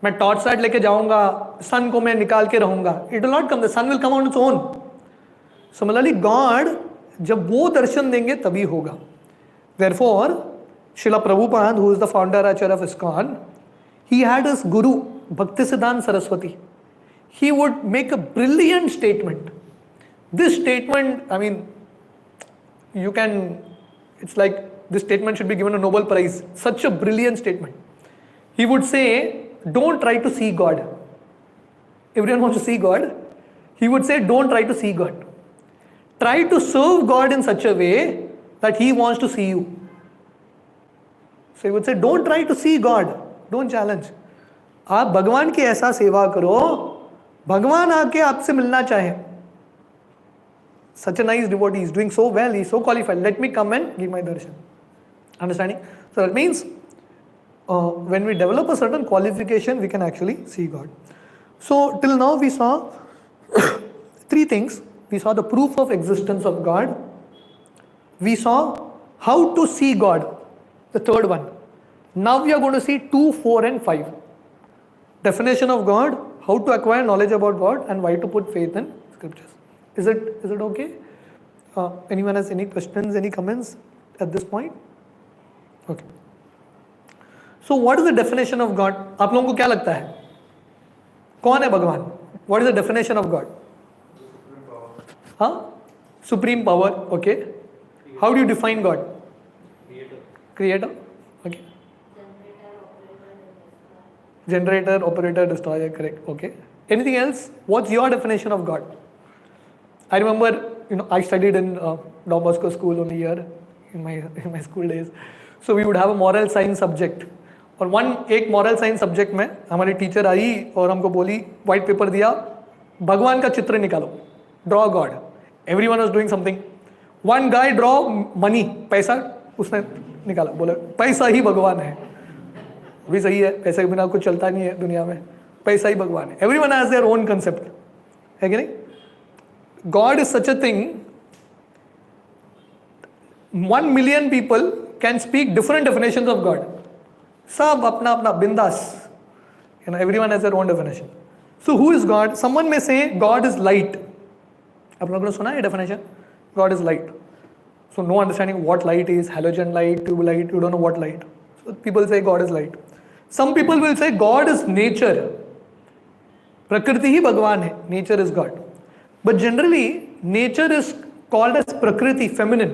मैं टॉर्च लाइट लेके जाऊंगा, सन को मैं निकाल के रहूंगा. It will not come. The sun will come on its own. Similarly, God, जब वो दर्शन देंगे तभी होगा. Therefore, Srila Prabhupada, who is the founder Achyut of ISKCON, he had his guru, Bhaktisiddhanta Saraswati. He would make a brilliant statement. This statement, I mean, you can, it's like this statement should be given a Nobel Prize. Such a brilliant statement. He would say, don't try to see God. Everyone wants to see God. He would say, don't try to see God. Try to serve God in such a way that He wants to see you. So he would say, don't try to see God. Don't challenge. आप भगवान की ऐसा सेवा करो, भगवान आके आपसे मिलना चाहे. Such a nice devotee, he's doing so well, he's so qualified. Let me come and give my darshan. Understanding? So that means when we develop a certain qualification, we can actually see God. So till now we saw three things. We saw the proof of existence of God. We saw how to see God, the third one. Now we are going to see 2, 4 and 5. Definition of God, how to acquire knowledge about God, and why to put faith in scriptures. Is it okay? Anyone has any questions, any comments at this point? Okay. So what is the definition of God? आप लोगों को क्या लगता है कौन है भगवान? What is the definition of God? Supreme power. Huh? Supreme power. Okay. How do you define God? Creator. Creator. Okay. Generator, operator, destroyer. Correct. Okay. Anything else? What's your definition of God? I remember, I studied in Don Bosco school only here in my school days. So we would have a moral science subject. और एक moral science subject में हमारी teacher आई और हमको बोली white paper दिया भगवान का चित्र निकालो draw God. Everyone was doing something. One guy draw money पैसा उसने निकाला बोला पैसा ही भगवान है भी सही है पैसे के बिना कुछ चलता नहीं है दुनिया में पैसा ही भगवान है Everyone has their own concept है कि नहीं God is such a thing 1 million people can speak different definitions of God सब अपना अपना बिंदास everyone has their own definition so who is God someone may say God is light आप लोगों ने सुना है definition God is light so no understanding what light is halogen light tube light you don't know what light so people say God is light some people will say God is nature प्रकृति ही भगवान है nature is God but generally nature is called as prakriti feminine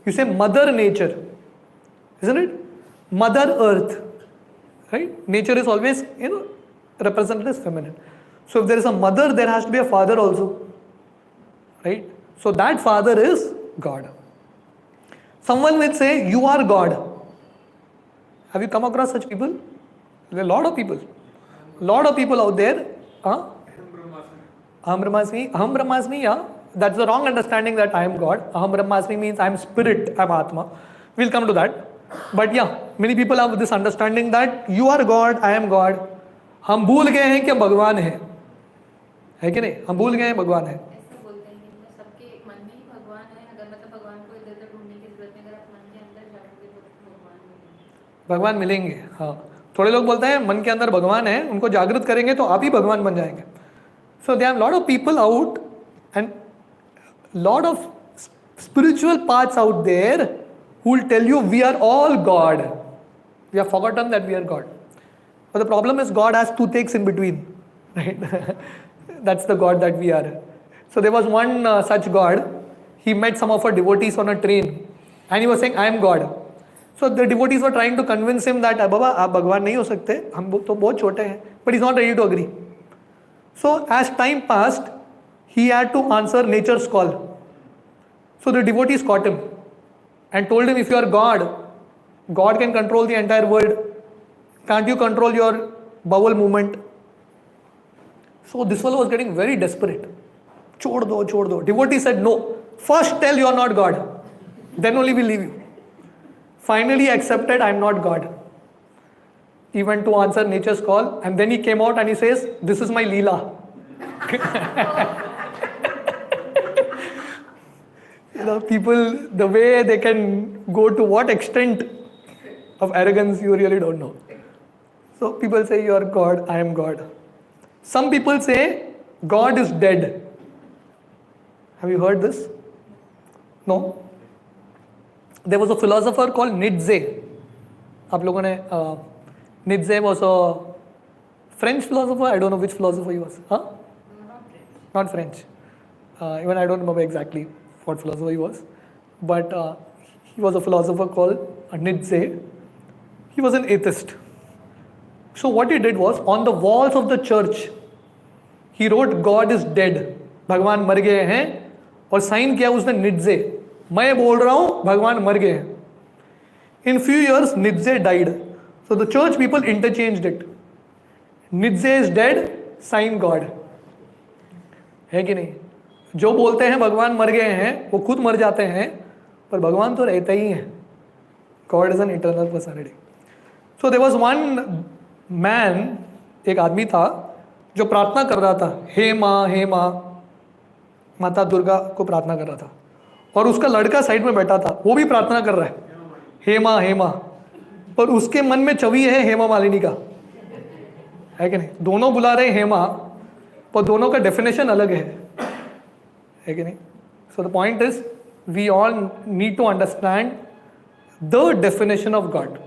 you say mother nature isn't it mother earth right nature is always represented as feminine so if there is a mother there has to be a father also right so that father is God someone will say you are God have you come across such people there are a lot of people out there Aham Brahmasmi, yeah. That's the wrong understanding that I am God. Aham Brahmasmi means I am spirit, I am Atma. We'll come to that. But yeah, many people have this understanding that you are God, I am God. हम भूल गए हैं कि भगवान है कि नहीं हम भूल गए हैं भगवान है ऐसा बोलते हैं कि सबके मन में ही भगवान है अगर मतलब भगवान को इधर उधर ढूंढने की जरूरत नहीं अगर आप मन के अंदर जाओगे तो भगवान मिलेंगे हाँ थोड़े लोग बोलते हैं मन के अंदर भगवान है उनको जागृत करेंगे तो आप ही भगवान बन जाएंगे So there are a lot of people out and lot of spiritual paths out there who will tell you we are all God. We have forgotten that we are God. But the problem is God has toothaches in between. Right? That's the God that we are. So there was one such God. He met some of our devotees on a train and he was saying I am God. So the devotees were trying to convince him that Baba, आप भगवान नहीं हो सकते हम तो बहुत छोटे हैं but he's not ready to agree. So as time passed, he had to answer nature's call. So the devotees caught him and told him, if you are God, God can control the entire world. Can't you control your bowel movement? So this fellow was getting very desperate. Chhod do. Devotee said, no. First tell you are not God. Then only we leave you. Finally he accepted, I am not God. He went to answer nature's call and then he came out and he says, this is my Leela. People, the way they can go to what extent of arrogance you really don't know. So people say you are God, I am God. Some people say God is dead. Have you heard this? No? There was a philosopher called Nietzsche. आप लोगों ने Nietzsche was a French philosopher. I don't know which philosopher he was. Huh? Not French. Even I don't remember exactly what philosopher he was. But he was a philosopher called Nietzsche. He was an atheist. So what he did was, on the walls of the church, he wrote, God is dead. भगवान मर गए हैं और sign किया उसने Nietzsche. मैं बोल रहा हूँ भगवान मर गए हैं. In few years, Nietzsche died. So the church people interchanged it. Nietzsche is dead, sign God. है कि नहीं? जो बोलते हैं भगवान मर गए हैं वो खुद मर जाते हैं पर भगवान तो रहता ही है. God is an eternal personality. So there was one man, एक आदमी था जो प्रार्थना कर रहा था, हे माँ, माता दुर्गा को प्रार्थना कर रहा था और उसका लड़का साइड में बैठा था, वो भी प्रार्थना कर रहा है, हे माँ, पर उसके मन में छवि है हेमा मालिनी का, है कि नहीं? दोनों बुला रहे हैं हेमा पर दोनों का डेफिनेशन अलग है कि नहीं? So the point is we all need to understand the definition of God.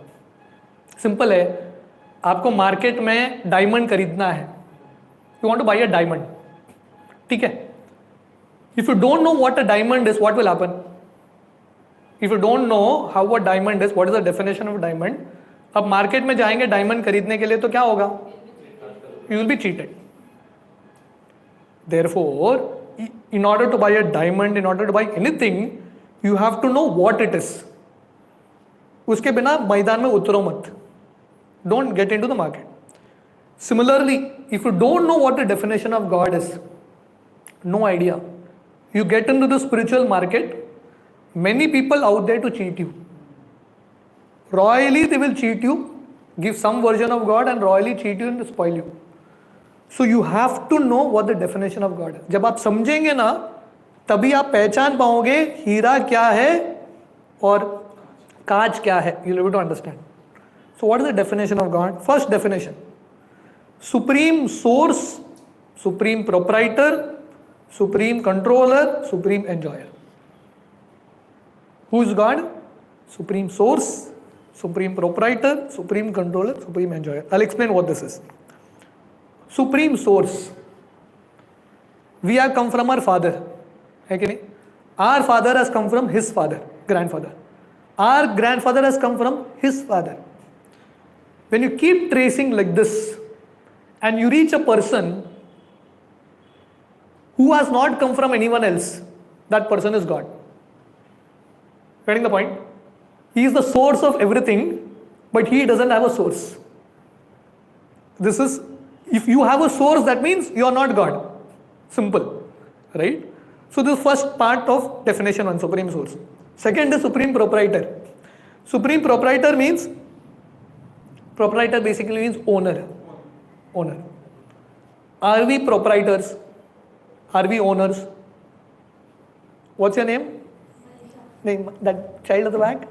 Simple है, आपको मार्केट में डायमंड खरीदना है, you want to buy a diamond, ठीक है. If you don't know what a diamond is, what will happen? If you don't know how a diamond is, what is the definition of diamond, अब market में जाएंगे diamond खरीदने के लिए तो क्या होगा? You will be cheated. Therefore, in order to buy a diamond, in order to buy anything, you have to know what it is. उसके बिना मैदान में उतरो मत. Don't get into the market. Similarly, if you don't know what the definition of God is, no idea, you get into the spiritual market, many people out there to cheat you. Royally they will cheat you, give some version of God and royally cheat you and spoil you. So you have to know what the definition of God is. जब आप समझेंगे ना, तभी आप पहचान पाओगे हीरा क्या है और कांच क्या है. You'll be able to understand. So what is the definition of God? First definition: supreme source, supreme proprietor, supreme controller, supreme enjoyer. Who is God? Supreme source, supreme proprietor, supreme controller, supreme enjoyer. I'll explain what this is. Supreme source. We have come from our father. है कि नहीं? Our father has come from his father, grandfather. Our grandfather has come from his father. When you keep tracing like this and you reach a person who has not come from anyone else, that person is God. Getting the point? He is the source of everything, but he doesn't have a source. This is, if you have a source, that means you are not God. Simple, right? So this is first part of definition on supreme source. Second is supreme proprietor. Supreme proprietor means, proprietor basically means owner. Owner. Are we proprietors? Are we owners? What's your name? Name, that child at the back?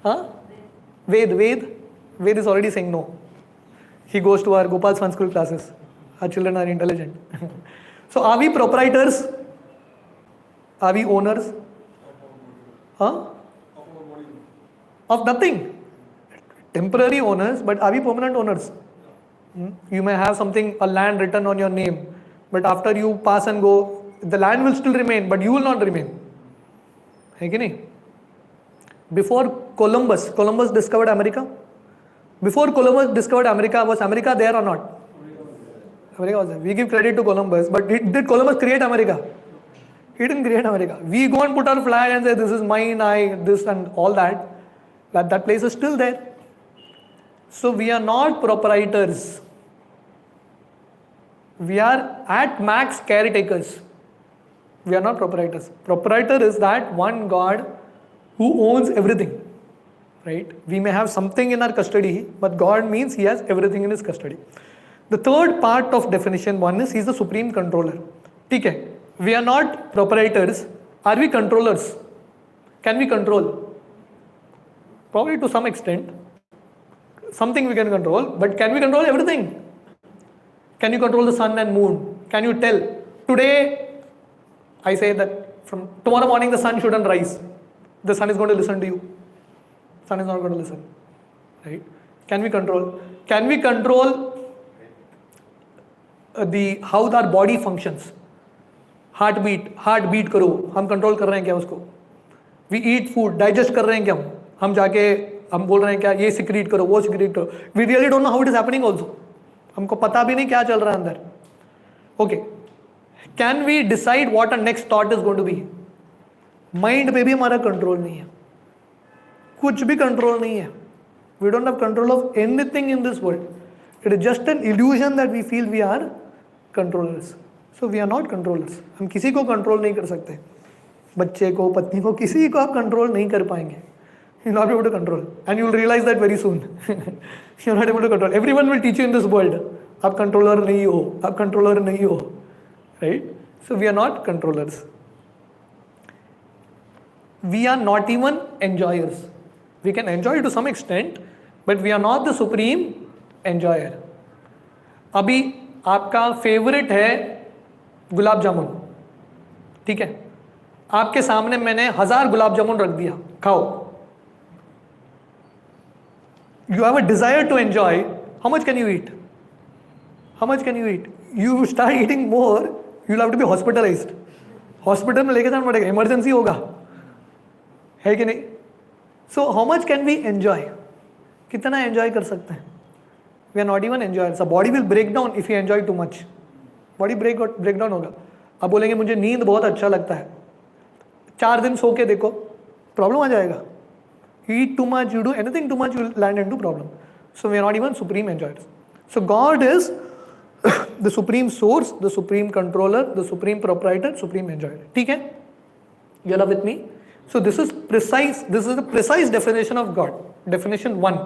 Huh? Ved. Ved is already saying no. He goes to our Gopal's fun school classes. Our children are intelligent. So are we proprietors? Are we owners? Huh? Of nothing. Temporary owners, but are we permanent owners? You may have something, a land written on your name, but after you pass and go, the land will still remain, but you will not remain. है कि नहीं? Before Columbus discovered America. Before Columbus discovered America, was America there or not? America was there. We give credit to Columbus, but did Columbus create America? He didn't create America. We go and put our flag and say, this is mine, this and all that. That place is still there. So we are not proprietors. We are at max caretakers. We are not proprietors. Proprietor is that one God who owns everything. Right? We may have something in our custody, but God means He has everything in His custody. The third part of definition one is He is the supreme controller. Okay. We are not proprietors. Are we controllers? Can we control? Probably to some extent. Something we can control, but can we control everything? Can you control the sun and moon? Can you tell? Today, I say that from tomorrow morning the sun shouldn't rise. The sun is going to listen to you. Sun is not going to listen. Right? Can we control? Can we control how our body functions? Heartbeat करो, हम control कर रहे हैं क्या उसको? We eat food, digest कर रहे हैं क्या हम जाके हम बोल रहे हैं क्या ये secrete करो, वो secrete करो. We really don't know how it is happening also. हमको पता भी नहीं क्या चल रहा है अंदर. Okay. Can we decide what our next thought is going to be? Mind पे भी हमारा control नहीं है. कुछ भी control नहीं है. We don't have control of anything in this world. It is just an illusion that we feel we are controllers. So we are not controllers. हम किसी को control नहीं कर सकते. बच्चे को, पत्नी को, किसी को आप control नहीं कर पाएंगे. You will not be able to control. And you will realize that very soon. You are not able to control. Everyone will teach you in this world. आप controller नहीं हो. आप controller नहीं हो. Right? So we are not controllers. We are not even enjoyers. We can enjoy to some extent, but we are not the supreme enjoyer. अभी आपका favorite है गुलाब जामुन. ठीक है? आपके सामने मैंने 1000 गुलाब जामुन रख दिया, खाओ. You have a desire to enjoy. How much can you eat? How much can you eat? You start eating more, you'll have to be hospitalized. Hospital में लेके जाना पड़ेगा, इमरजेंसी होगा, है कि नहीं? So how much can we enjoy? कितना enjoy कर सकते हैं? We are not even enjoy. So body will break down if you enjoy too much. Body break down होगा. अब बोलेंगे मुझे नींद बहुत अच्छा लगता है, 4 दिन सो के देखो, प्रॉब्लम आ जाएगा. You eat too much, you do anything too much, you will land into problem. So we are not even supreme enjoyers. So God is the supreme source, the supreme controller, the supreme proprietor, supreme enjoyer. ठीक है? You are with me? So this is the precise definition of God. Definition 1.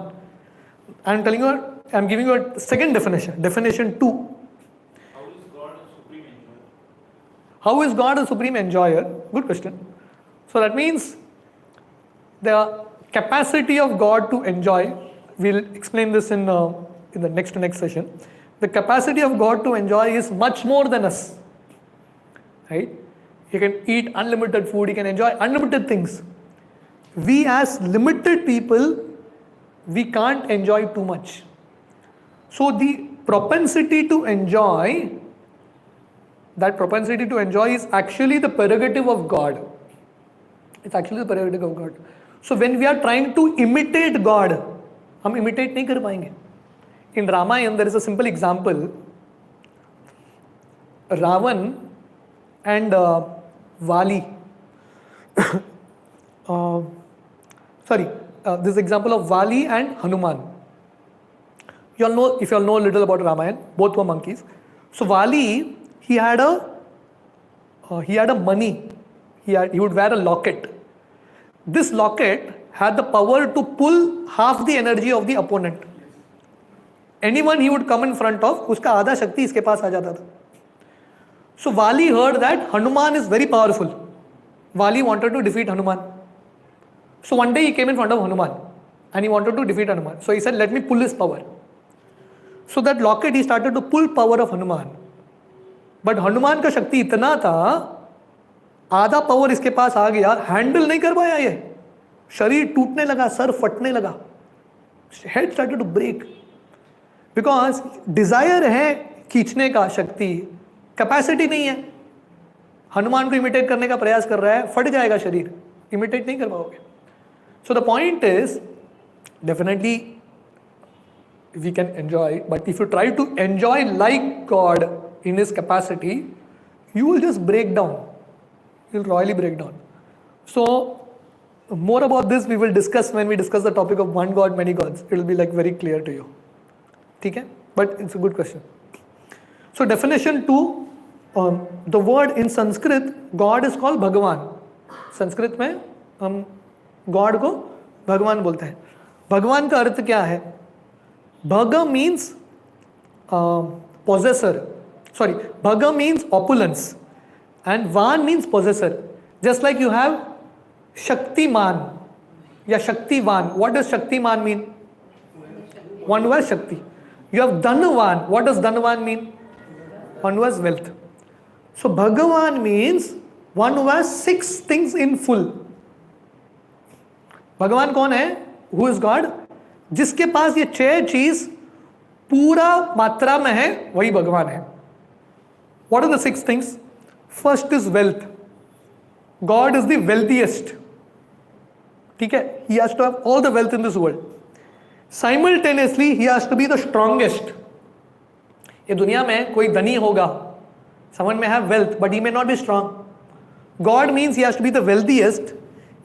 I am telling you, I am giving you a second definition. Definition 2. How is God a supreme enjoyer? How is God a supreme enjoyer? Good question. So that means the capacity of God to enjoy, we'll explain this in the next session. The capacity of God to enjoy is much more than us, right? You can eat unlimited food, you can enjoy unlimited things. We as limited people, we can't enjoy too much. So the propensity to enjoy, that propensity to enjoy is actually the prerogative of God. It's actually the prerogative of God. So when we are trying to imitate God, हम imitate नहीं कर पाएंगे. In Ramayana, there is a simple example. Ravan and Vali. This example of Vali and Hanuman. You all know, if you all know a little about Ramayana, both were monkeys. So Vali, he had a money. He would wear a locket. This locket had the power to pull half the energy of the opponent. Anyone he would come in front of, उसका आधा शक्ति इसके पास आ जाता था. So Vali heard that Hanuman is very powerful. Vali wanted to defeat Hanuman. So one day he came in front of Hanuman and he wanted to defeat Hanuman. So he said, let me pull his power. So that locket, he started to pull power of Hanuman. But Hanuman का शक्ति इतना था, आधा power इसके पास आ गया, handle नहीं कर पाया ये, शरीर टूटने लगा, सर फटने लगा, head started to break. Because desire है खींचने का शक्ति, कैपेसिटी नहीं है. हनुमान को इमिटेट करने का प्रयास कर रहा है, फट जाएगा शरीर, इमिटेट नहीं कर पाओगे. So the point is, definitely we can enjoy, but if you try to enjoy like God in his capacity, you will just break down. You will royally break down. So more about this we will discuss when we discuss the topic of one God, many gods. It will be like very clear to you. Okay? But it's a good question. So definition 2, the word in Sanskrit, God is called Bhagavan. Sanskrit में हम God को भगवान बोलते हैं. भगवान का अर्थ क्या है? Bhaga means possessor. Sorry, Bhaga means opulence and Van means possessor. Just like you have Shaktiman या Shaktivan. What does Shaktiman mean? One who has Shakti. You have Dhanavan. What does Dhanavan mean? One who has wealth. So Bhagavan means one who has 6 things in full. भगवान कौन है? Who is God? जिसके पास ये 6 चीज पूरा मात्रा में है, वही भगवान है. What are the 6 things? First is wealth. God is the wealthiest. ठीक है? He has to have all the wealth in this world. Simultaneously, he has to be the strongest. ये दुनिया में कोई धनी होगा, someone may have wealth, but he may not be strong. God means he has to be the wealthiest,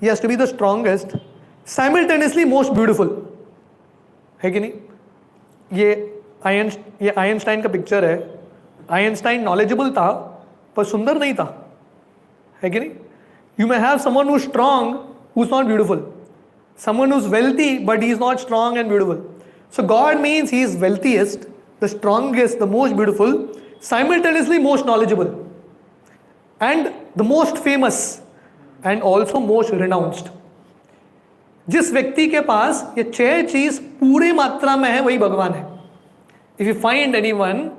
he has to be the strongest, simultaneously most beautiful. है कि नहीं? ये आइंस्टाइन का पिक्चर है. आइंस्टाइन नॉलेजेबल था पर सुंदर नहीं था, है कि नहीं? You may have someone who is strong who is not beautiful, someone who is wealthy but he is not strong and beautiful. So God means he is wealthiest, the strongest, the most beautiful, simultaneously most knowledgeable and the most famous and also most renounced. जिस व्यक्ति के पास ये 6 चीज पूरी मात्रा में है, वही भगवान है. If you find anyone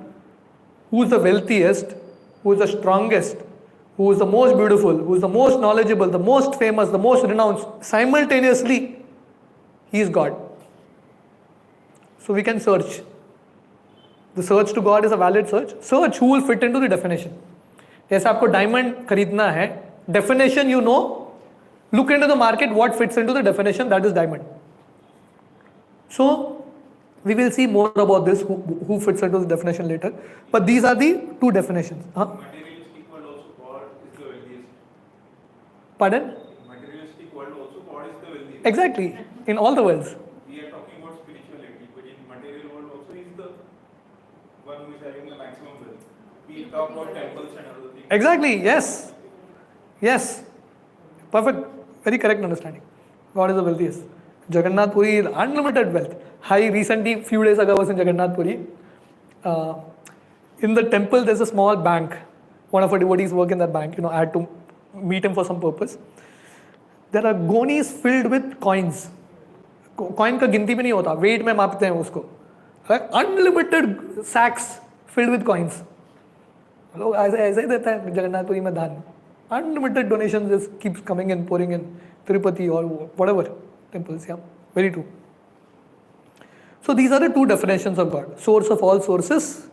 who is the wealthiest, who is the strongest, who is the most beautiful, who is the most knowledgeable, the most famous, the most renounced, simultaneously, he is God. So we can search. The search to God is a valid search. Search who will fit into the definition. जैसे आपको diamond खरीदना है, definition you know, look into the market what fits into the definition, that is diamond. So we will see more about this, who fits into the definition later. But these are the two definitions. Materialistic world also God is the wealthiest. Pardon? Materialistic world also God is the wealthiest. Exactly. In all the worlds. We are talking about spirituality, but in material world also he is the one who is having the maximum wealth. We talk about temples and other things. Exactly. Yes. Yes. Perfect. Very correct understanding. God is the wealthiest. Jagannath Puri, unlimited wealth. I recently, few days ago, was in Jagannath Puri. In the temple, there's a small bank. One of our devotees work in that bank. I had to meet him for some purpose. There are gonis filled with coins. Coin का गिनती भी नहीं होता. Weight में मापते हैं उसको. Unlimited sacks filled with coins. लोग ऐसे ही देता है जगन्नाथपुरी में दान. Unlimited donations just keeps coming in, pouring in. Tirupati or whatever temples. Yeah, very true. So these are the two definitions of God. Source of all sources,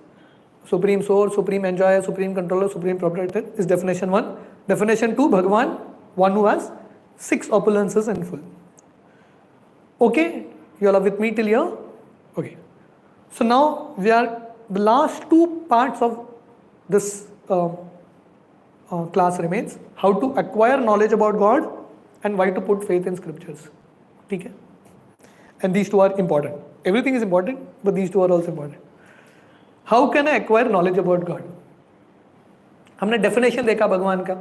supreme source, supreme enjoyer, supreme controller, supreme proprietor is definition 1. Definition 2, Bhagwan, one who has 6 opulences in full. Okay, you all are with me till here? Okay. So now we are the last 2 parts of this class remains. How to acquire knowledge about God and why to put faith in scriptures. Okay? And these 2 are important. Everything is important, but these 2 are also important. How can I acquire knowledge about God? हमने definition देखा भगवान का.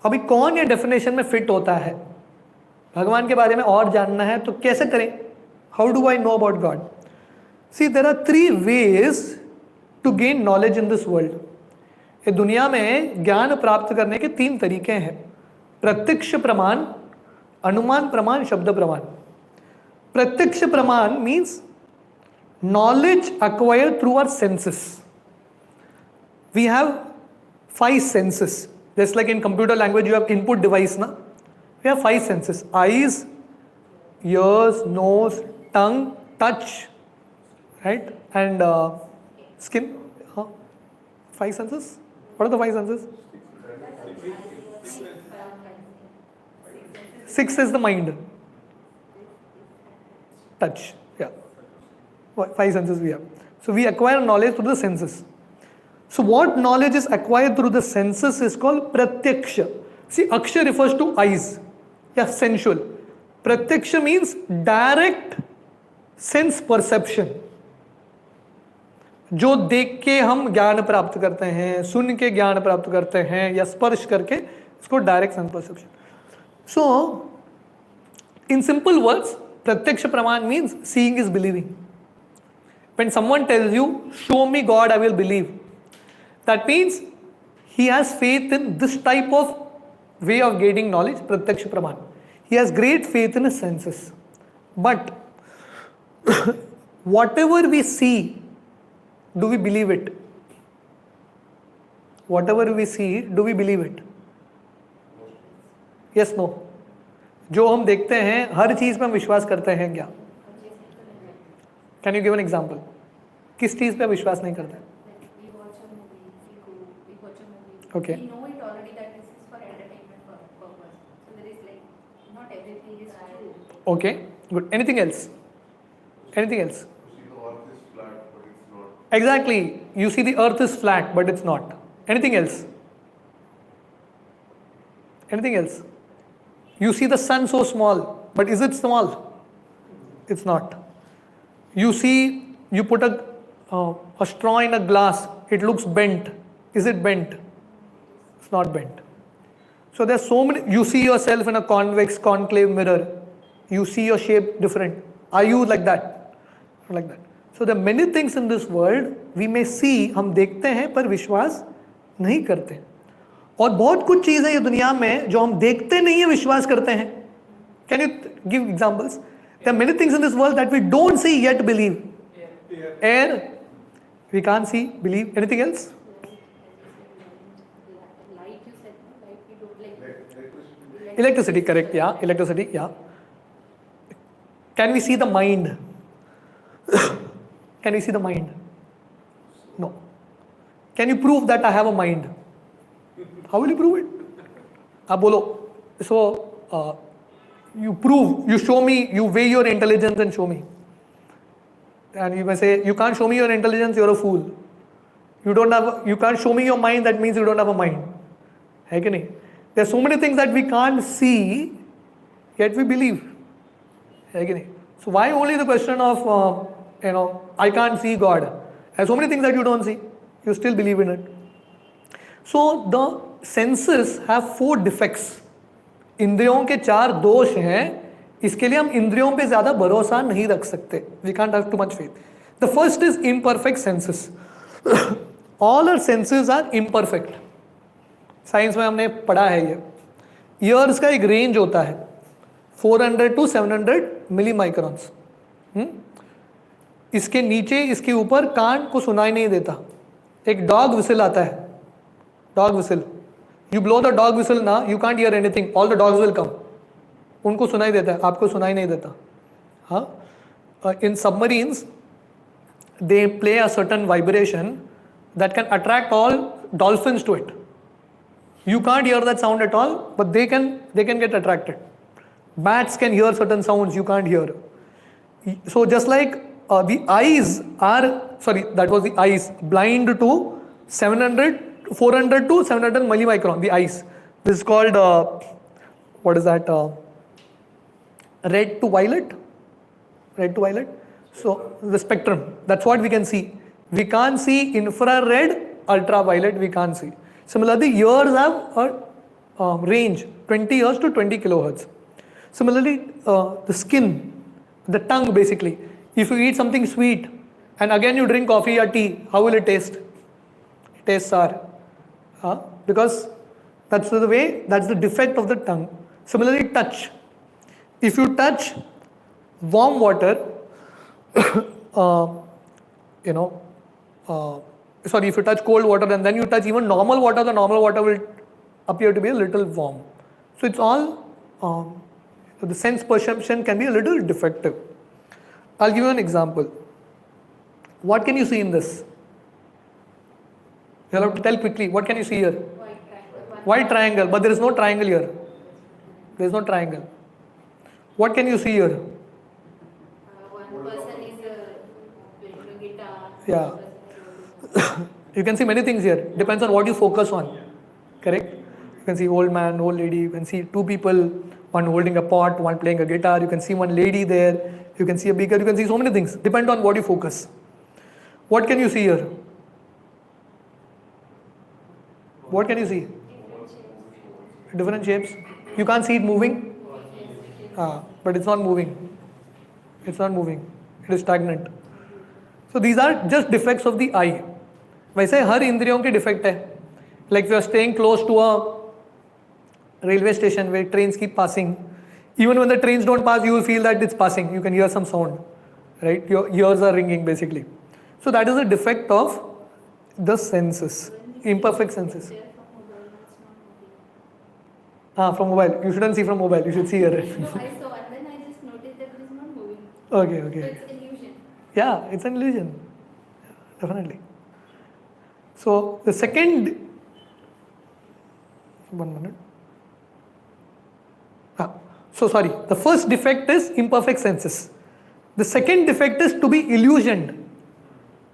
अभी कौन ये definition में fit होता है? भगवान के बारे में और जानना है तो कैसे करें? How do I know about God? See, there are 3 ways to gain knowledge in this world. ये दुनिया में ज्ञान प्राप्त करने के 3 तरीके हैं. प्रत्यक्ष प्रमाण, अनुमान प्रमाण, शब्द प्रमाण. प्रत्यक्ष प्रमाण means knowledge acquired through our senses. We have 5 senses. Just like in computer language you have input device, na? We have 5 senses. Eyes, ears, nose, tongue, touch, right? And skin. 5 senses? What are the 5 senses? 6 is the mind. Touch. Yeah. 5 senses we have. So we acquire knowledge through the senses. So what knowledge is acquired through the senses is called pratyaksha. See, aksha refers to eyes. Yeah, sensual. Pratyaksha means direct sense perception. जो देख के हम ज्ञान प्राप्त करते हैं, सुन के ज्ञान प्राप्त करते हैं या स्पर्श करके, इसको direct sense perception. So, in simple words, pratyaksha praman means seeing is believing. When someone tells you, show me God, I will believe. That means he has faith in this type of way of gaining knowledge, pratyaksha praman. He has great faith in his senses. But whatever we see, do we believe it? Whatever we see, do we believe it? Yes, no. जो हम देखते हैं हर चीज में हम विश्वास करते हैं क्या? Can you give an example? किस चीज पे विश्वास नहीं करते? Okay. We know it already that this is for entertainment purpose. So there is like not everything is true. Okay, good. Anything else? Anything else? You see the earth is flat, but it's not. Exactly. You see the earth is flat, but it's not. Anything else? Anything else? You see the sun so small, but is it small? It's not. You see, you put a straw in a glass, it looks bent. Is it bent? It's not bent. So there's so many. You see yourself in a convex concave mirror. You see your shape different. Are you like that? Not like that. So there are many things in this world we may see, हम देखते हैं पर विश्वास नहीं करते. और बहुत कुछ चीजें ये दुनिया में जो हम देखते नहीं है विश्वास करते हैं. Can you give examples? There are many things in this world that we don't see yet believe. Air, we can't see, believe. Anything else? Light, you said Electricity, correct, yeah. Electricity, yeah. Can we see the mind? Can we see the mind? No. Can you prove that I have a mind? How will you prove it? Bolo. So, you prove, you show me, you weigh your intelligence and show me. And you may say, you can't show me your intelligence, you're a fool. You can't show me your mind, that means you don't have a mind. है कि नहीं? There are so many things that we can't see, yet we believe. है कि नहीं? So why only the question of, I can't see God? There are so many things that you don't see, you still believe in it. So the senses have 4 defects. इंद्रियों के 4 दोष हैं, इसके लिए हम इंद्रियों पे ज़्यादा भरोसा नहीं रख सकते. We can't have too much faith. The first is imperfect senses. All our senses are imperfect. Science में हमने पढ़ा है ये. ईयर्स का एक रेंज होता है 400 to 700 मिली माइक्रोन्स. इसके नीचे इसके ऊपर कान को सुनाई नहीं देता. एक डॉग विसिल आता है, dog whistle. You blow the dog whistle now, you can't hear anything. All the dogs will come. उनको सुनाई देता है, आपको सुनाई नहीं देता. हाँ. In submarines, they play a certain vibration that can attract all dolphins to it. You can't hear that sound at all, but they can get attracted. Bats can hear certain sounds you can't hear. So just like the eyes are, that was the eyes, blind to 400 to 700 millimicron, the eyes. This is called, what is that? Red to violet? Red to violet? So the spectrum, that's what we can see. We can't see infrared, ultraviolet, we can't see. Similarly, ears have a range, 20 Hz to 20 kilohertz. Similarly, the skin, the tongue basically. If you eat something sweet and again you drink coffee or tea, how will it taste? It tastes sour. Because that's the defect of the tongue. Similarly, touch. If you touch warm water, if you touch cold water and then you touch even normal water, the normal water will appear to be a little warm. So it's all, the sense perception can be a little defective. I'll give you an example. What can you see in this? You'll have to tell quickly. What can you see here? White triangle, but there is no triangle here. There is no triangle. What can you see here? One person is playing a guitar. Yeah. You can see many things here. Depends on what you focus on. Correct? You can see old man, old lady. You can see 2 people, one holding a pot, one playing a guitar. You can see one lady there. You can see a beaker. You can see so many things. Depend on what you focus. What can you see here? What can you see? Different shapes. You can't see it moving? But it's not moving. It's not moving. It is stagnant. So these are just defects of the eye. वैसे हर इंद्रियों के defect है. Like if you are staying close to a railway station where trains keep passing, even when the trains don't pass, you will feel that it's passing. You can hear some sound, right? Your ears are ringing basically. So that is a defect of the senses, imperfect senses. From mobile. You shouldn't see from mobile. You should see here. No, I saw and then I just noticed that it is not moving. Okay. So it's illusion. Yeah, it's an illusion. Definitely. So the second, 1 minute. The first defect is imperfect senses. The second defect is to be illusioned.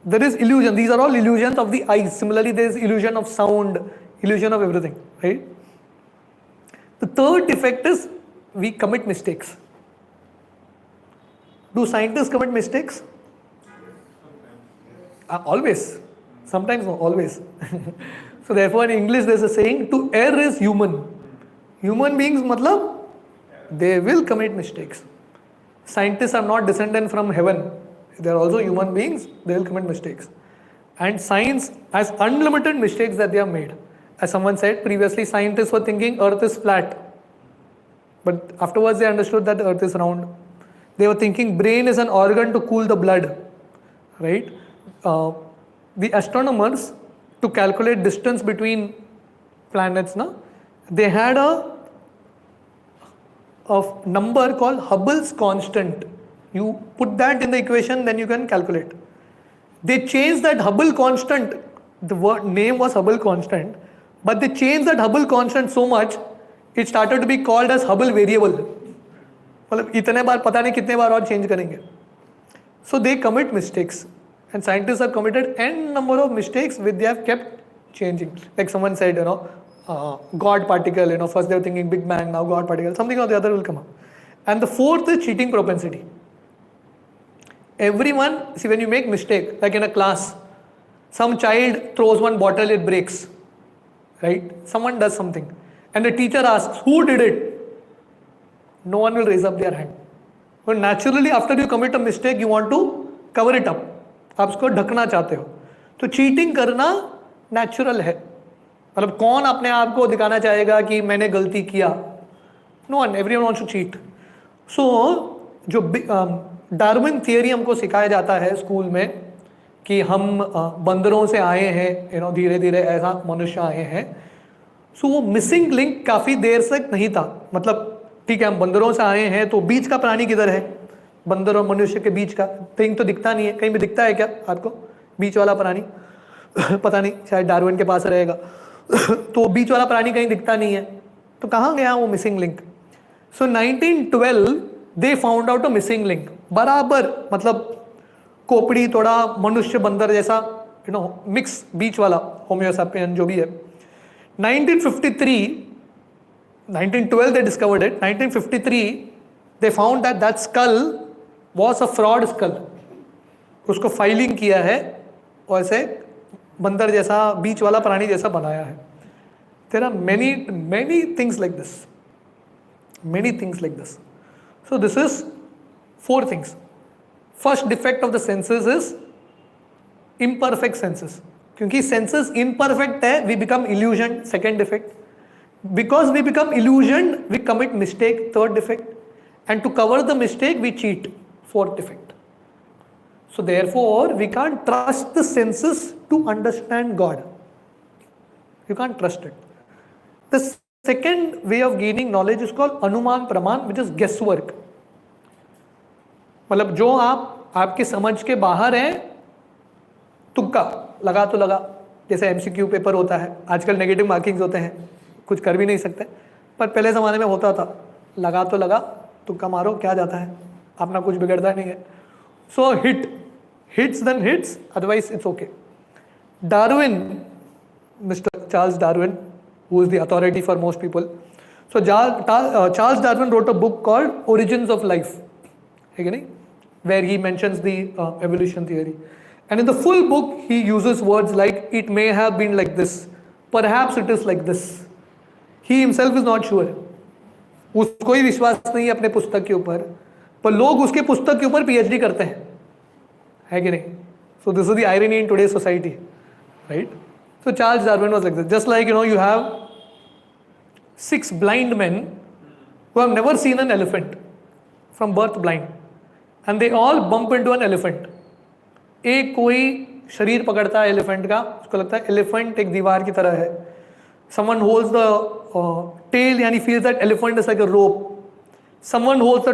There is illusion. These are all illusions of the eyes. Similarly, there is illusion of sound, illusion of everything, right? The third defect is we commit mistakes. Do scientists commit mistakes? Always. Sometimes no, always. So therefore in English there is a saying, to err is human. Human beings matlab, they will commit mistakes. Scientists are not descended from heaven. They are also human beings, they will commit mistakes. And science has unlimited mistakes that they have made. As someone said previously, scientists were thinking earth is flat. But afterwards they understood that the earth is round. They were thinking brain is an organ to cool the blood. Right? The astronomers, to calculate distance between planets, they had a of number called Hubble's constant. You put that in the equation, then you can calculate. They changed that Hubble constant. The word name was Hubble constant, but they changed that Hubble constant so much, it started to be called as Hubble variable. मतलब इतने बार पता नहीं कितने बार और change करेंगे. So they commit mistakes, and scientists have committed n number of mistakes which they have kept changing. Like someone said, God particle. First they were thinking Big Bang, now God particle. Something or the other will come up. And the fourth is cheating propensity. Everyone, see, when you make mistake, like in a class, some child throws one bottle, it breaks, right? Someone does something, and the teacher asks, who did it? No one will raise up their hand. But naturally, after you commit a mistake, you want to cover it up. आप उसको ढकना चाहते हो. तो cheating करना natural है. मतलब कौन अपने आप को दिखाना चाहेगा कि मैंने गलती किया? No one, everyone wants to cheat. So जो डार्विन थियरी हमको सिखाया जाता है स्कूल में कि हम बंदरों से आए हैं, धीरे धीरे ऐसा मनुष्य आए हैं. सो वो मिसिंग लिंक काफ़ी देर तक नहीं था. मतलब ठीक है, हम बंदरों से आए हैं, तो बीच का प्राणी किधर है? बंदर और मनुष्य के बीच का थिंग तो दिखता नहीं है. कहीं भी दिखता है क्या आपको बीच वाला प्राणी? पता नहीं, शायद डार्विन के पास रहेगा. तो बीच वाला प्राणी कहीं दिखता नहीं है, तो कहाँ गया वो missing link? So 1912 they found out a missing link. बराबर, मतलब खोपड़ी थोड़ा मनुष्य बंदर जैसा, मिक्स बीच वाला, होमियोसैपियन जो भी है. 1912 they discovered it. 1953 they found that skull was a fraud skull. उसको फाइलिंग किया है और ऐसे बंदर जैसा बीच वाला प्राणी जैसा बनाया है. There are many things like this. Many things like this. So this is 4 things. First defect of the senses is imperfect senses. क्योंकि senses imperfect है, we become illusioned. Second defect. Because we become illusioned, we commit mistake. Third defect. And to cover the mistake, we cheat. Fourth defect. So therefore, we can't trust the senses to understand God. You can't trust it. The second way of gaining knowledge is called anuman praman, which is guesswork. मतलब जो आपके समझ के बाहर है, तुक्का लगा तो लगा. जैसे MCQ पेपर होता है, आजकल नेगेटिव मार्किंग्स होते हैं, कुछ कर भी नहीं सकते, पर पहले ज़माने में होता था, लगा तो लगा, तुक्का मारो, क्या जाता है, अपना कुछ बिगड़ता नहीं है. सो hits then hits, otherwise it's okay. Darwin, Mr. Charles Darwin, who is the authority for most people. So Charles Darwin wrote a book called Origins of Life, where he mentions the evolution theory. And in the full book, he uses words like, it may have been like this, perhaps it is like this. He himself is not sure. उसको ही विश्वास नहीं है अपने पुस्तक के ऊपर, पर लोग उसके पुस्तक के ऊपर PhD करते हैं, है कि नहीं? So this is the irony in today's society, right? So Charles Darwin was like this. Just like, you have 6 blind men who have never seen an elephant, from birth blind, and they all bump into an elephant. एक कोई शरीर पकड़ता है elephant का, उसको लगता है elephant एक दीवार की तरह है. Someone holds the tail and he feels that elephant is like a rope. Someone holds the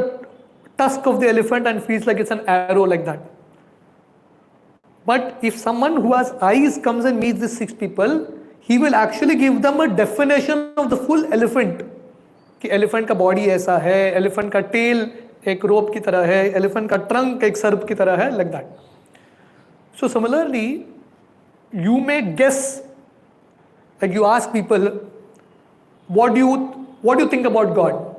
tusk of the elephant and feels like it's an arrow, like that. But if someone who has eyes comes and meets these 6 people, he will actually give them a definition of the full elephant. कि elephant का body ऐसा है, elephant का tail एक rope की तरह है, elephant का trunk एक सर्प की तरह है, like that. So similarly, you may guess. Like you ask people, what do you think about God?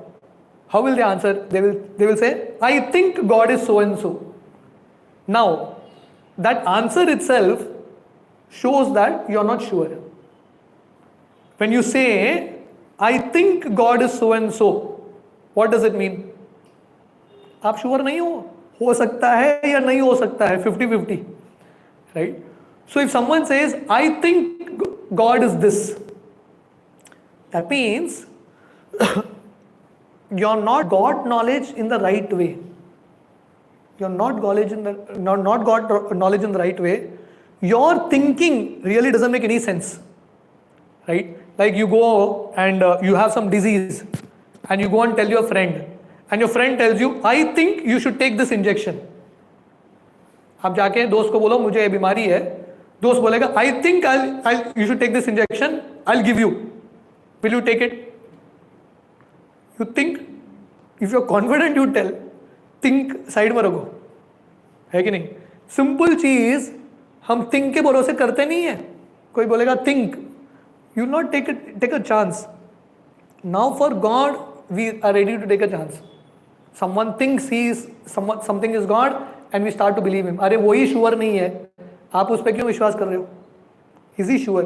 How will they answer? They will say, I think God is so and so. Now, that answer itself shows that you are not sure. When you say, I think God is so and so, what does it mean? आप sure नहीं हो सकता है या नहीं हो सकता है, 50-50, right? So if someone says, I think God is this, that means you're not got knowledge in the right way. You're not got knowledge in the right way. Your thinking really doesn't make any sense, right? Like you go and you have some disease, and you go and tell your friend, and your friend tells you, I think you should take this injection. आप जाके दोस्त को बोलो मुझे ये बीमारी है, दोस्त बोलेगा I think you should take this injection, I'll give you. Will you take it? You think? If you're confident, you tell. Think side में रखो, है कि नहीं? सिंपल चीज हम थिंक के भरोसे करते नहीं है. कोई बोलेगा think, you not take a chance. Now for God we are ready to take a chance. Someone thinks he is something is God and we start to believe him. अरे वो ही श्योर नहीं है, आप उस पर क्यों विश्वास कर रहे हो? Is he sure?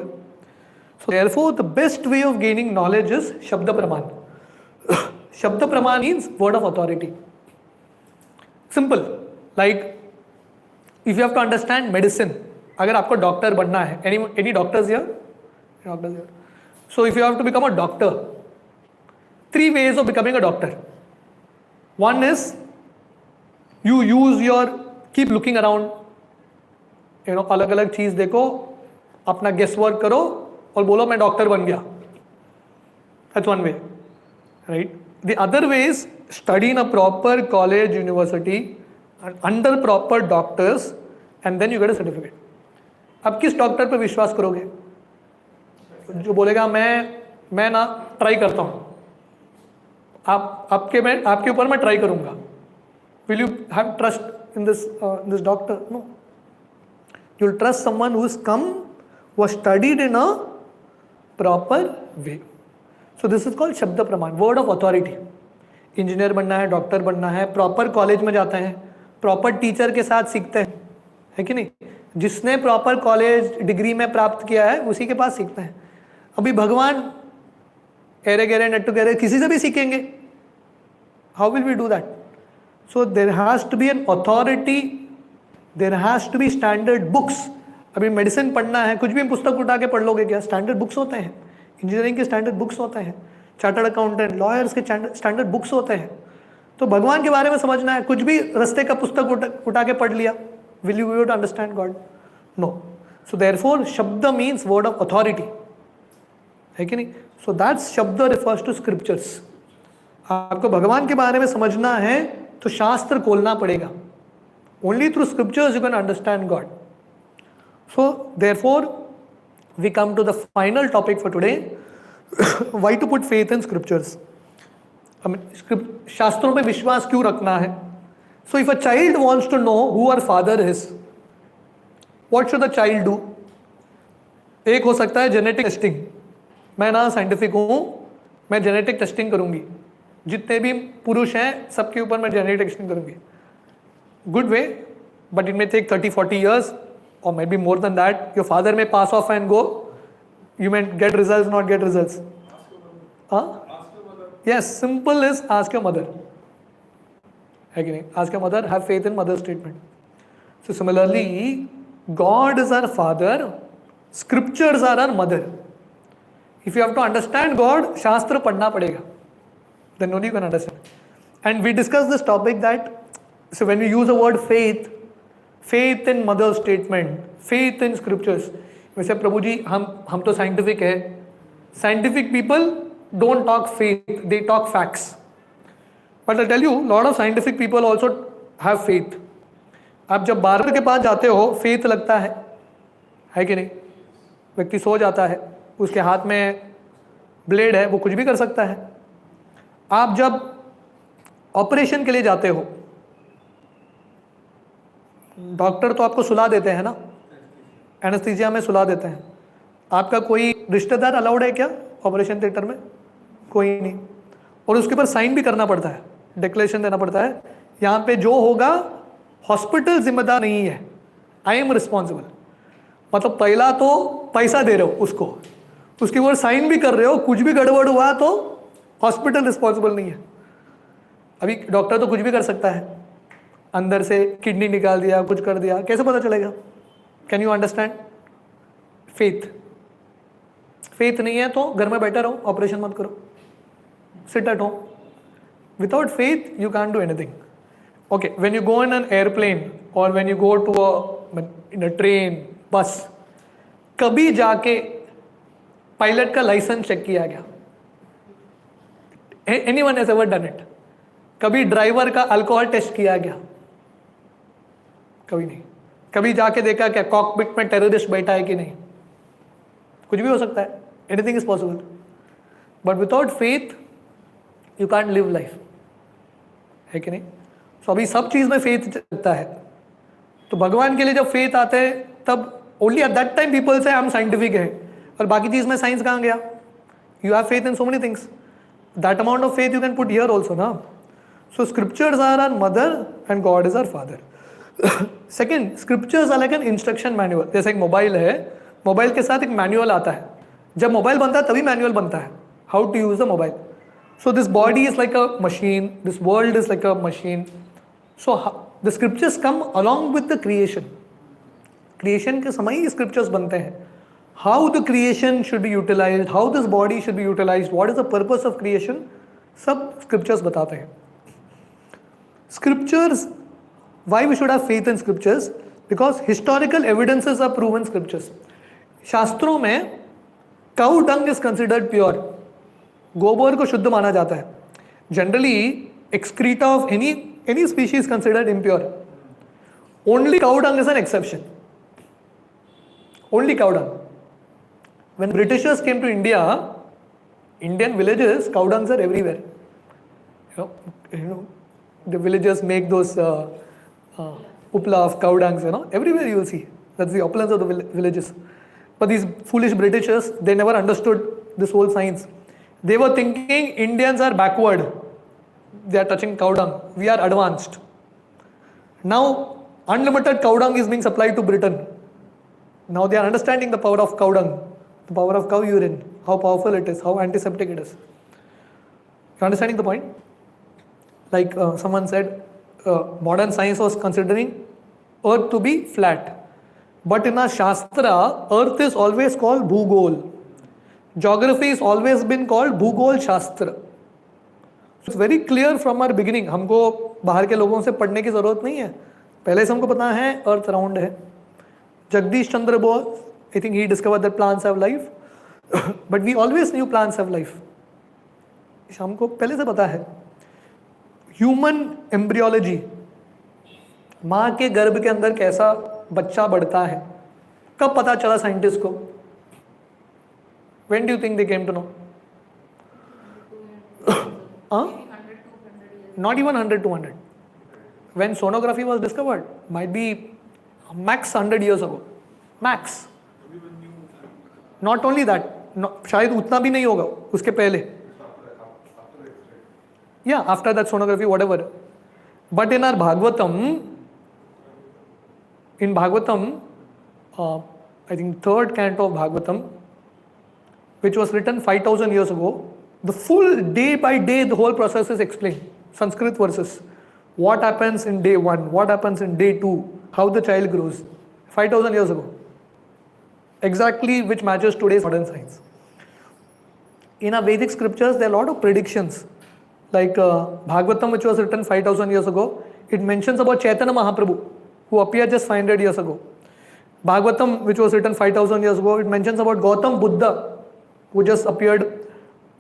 So therefore the best way of gaining knowledge is shabda pramana. Shabda pramana means word of authority. Simple, like if you have to understand medicine, अगर आपको डॉक्टर बनना है, any doctors here? Doctors here. So if you have to become a doctor, 3 ways of becoming a doctor. One is you use your, keep looking around, अलग अलग चीज देखो, अपना guess work करो और बोलो मैं डॉक्टर बन गया. That's one way, right? The other way is study in a proper college, university, and under proper doctors, and then you get a certificate. अब किस डॉक्टर पे विश्वास करोगे? जो बोलेगा मैं ना ट्राई करता हूँ, आपके ऊपर मैं ट्राई करूंगा. Will you have trust in this doctor? No. You will trust someone who is come, was studied in a proper way. So this is called शब्द प्रमाण, वर्ड ऑफ अथॉरिटी. इंजीनियर बनना है, डॉक्टर बनना है, proper college में जाते हैं, proper teacher के साथ सीखते हैं, है कि नहीं? जिसने प्रॉपर कॉलेज डिग्री में प्राप्त किया है उसी के पास सीखते हैं. अभी भगवान एरे गेरे नट्टू गेरे किसी से भी सीखेंगे? How will we do that? So there has to be an authority, there has to be standard books. अभी मेडिसिन पढ़ना है, कुछ भी पुस्तक उठा के पढ़ लोगे क्या? स्टैंडर्ड बुक्स होते हैं. इंजीनियरिंग के स्टैंडर्ड बुक्स होते हैं, चार्टर्ड अकाउंटेंट, लॉयर्स के स्टैंडर्ड बुक्स होते हैं. तो भगवान के बारे में समझना है, कुछ भी रास्ते का पुस्तक उठा के पढ़ लिया, will you to understand God? No. So therefore shabda means word of authority, है कि नहीं? So that's shabda refers to scriptures. आपको भगवान के बारे में समझना है तो शास्त्र खोलना पड़ेगा. Only through scriptures you can understand God. So therefore we come to the final topic for today. Why to put faith in scriptures? शास्त्रों पे विश्वास क्यों रखना है? So if a child wants to know who our father is, what should the child do? एक हो सकता है जेनेटिक टेस्टिंग. मैं ना साइंटिफिक हूँ, मैं जेनेटिक टेस्टिंग करूँगी, जितने भी पुरुष हैं सबके ऊपर मैं जेनेटिक टेस्टिंग करूँगी. Good way, but it may take 30-40 years. Or maybe more than that. Your father may pass off and go. You may get results, not get results. Huh? Ask your mother. Yes, simple is ask your mother. Again, ask your mother. Have faith in mother's statement. So similarly, God is our father. Scriptures are our mother. If you have to understand God, Shastra padna padega. Then only you can understand. And we discussed this topic that, so when we use the word faith, faith in mother statement, faith in scriptures. वैसे प्रभु जी हम तो scientific है. Scientific people don't talk faith, they talk facts. But I tell you, lot of scientific people also have faith. आप जब barber के पास जाते हो, फेथ लगता है कि नहीं? व्यक्ति सो जाता है, उसके हाथ में ब्लेड है, वो कुछ भी कर सकता है. आप जब ऑपरेशन के लिए जाते हो, डॉक्टर तो आपको सुला देते हैं ना, एनेस्थीसिया में सुला देते हैं. आपका कोई रिश्तेदार अलाउड है क्या ऑपरेशन थिएटर में? कोई नहीं. और उसके ऊपर साइन भी करना पड़ता है, डिक्लेरेशन देना पड़ता है, यहाँ पे जो होगा हॉस्पिटल जिम्मेदार नहीं है, आई एम रिस्पॉन्सिबल. मतलब पहला तो पैसा दे रहे हो उसको, उसके ऊपर साइन भी कर रहे हो, कुछ भी गड़बड़ हुआ तो हॉस्पिटल रिस्पॉन्सिबल नहीं है. अभी डॉक्टर तो कुछ भी कर सकता है, अंदर से किडनी निकाल दिया, कुछ कर दिया, कैसे पता चलेगा? Can you understand? फेथ नहीं है तो घर में बैठे रहो, ऑपरेशन मत करो, sit at home. Without faith you can do anything. Okay, when you go in an airplane और when you go to in a train, bus, कभी जाके पायलट का लाइसेंस चेक किया गया? Anyone has ever done it? कभी driver का alcohol test किया गया? कभी नहीं. कभी जाके देखा क्या कॉकपिट में टेररिस्ट बैठा है कि नहीं? कुछ भी हो सकता है. Anything is possible. But without faith you can't live life, है कि नहीं? सो अभी सब चीज में फेथ चलता है. तो भगवान के लिए जब फेथ आते हैं तब only at that time people से हम साइंटिफिक है, और बाकी चीज में साइंस कहाँ गया? You have faith in so many things. That amount of faith you can put here also ना. So scriptures are our mother and God is our father. Second, scriptures are like an instruction manual. जैसे एक mobile है, mobile के साथ एक manual आता है. जब मोबाइल बनता है तभी मैनुअल बनता है, how to use the mobile. So this body is like a machine, this world is like a machine. So the scriptures come along with the creation. Creation के समय ही स्क्रिप्चर्स बनते हैं. How the creation should be utilized, how this body should be utilized, what is the purpose of creation, सब scriptures बताते हैं. Scriptures, why we should have faith in scriptures? Because historical evidences are proven scriptures. शास्त्रों में cow dung is considered pure. गोबर को शुद्ध माना जाता है. Generally excreta of any species considered impure. Only cow dung is an exception. Only cow dung. When Britishers came to India, Indian villages, cow dungs are everywhere. You know, the villagers make those upla of cow dungs, everywhere you will see. That's the opulence of the villages. But these foolish Britishers, they never understood this whole science. They were thinking Indians are backward. They are touching cow dung. We are advanced. Now, unlimited cow dung is being supplied to Britain. Now they are understanding the power of cow dung, the power of cow urine, how powerful it is, how antiseptic it is. You understanding the point? Like someone said, modern science was considering earth to be flat, but in our shastra earth is always called bhugol. Geography is always been called bhugol shastra. It's very clear from our beginning. हमको बाहर के लोगों से पढ़ने की जरूरत नहीं है, पहले से हमको पता है अर्थ राउंड है. Jagdish Chandra Bose, I think he discovered that plants have life, but we always knew plants have life. हमको पहले से पता है. ह्यूमन एम्ब्रियोलॉजी, माँ के गर्भ के अंदर कैसा बच्चा बढ़ता है, कब पता चला साइंटिस्ट को? When do you think they came to know? Not even 100, 200. When sonography was discovered, might be max 100 years ago. Max. Not only that, शायद उतना भी नहीं होगा, उसके पहले. Yeah, after that sonography, whatever. But in our Bhagavatam, I think third canto of Bhagavatam, which was written 5,000 years ago, the full day by day, the whole process is explained. Sanskrit verses. What happens in day 1, what happens in day 2, how the child grows. 5,000 years ago. Exactly which matches today's modern science. In our Vedic scriptures, there are a lot of predictions. Like Bhagavatam, which was written 5,000 years ago, it mentions about Chaitanya Mahaprabhu, who appeared just 500 years ago. Bhagavatam, which was written 5,000 years ago, it mentions about Gautam Buddha, who just appeared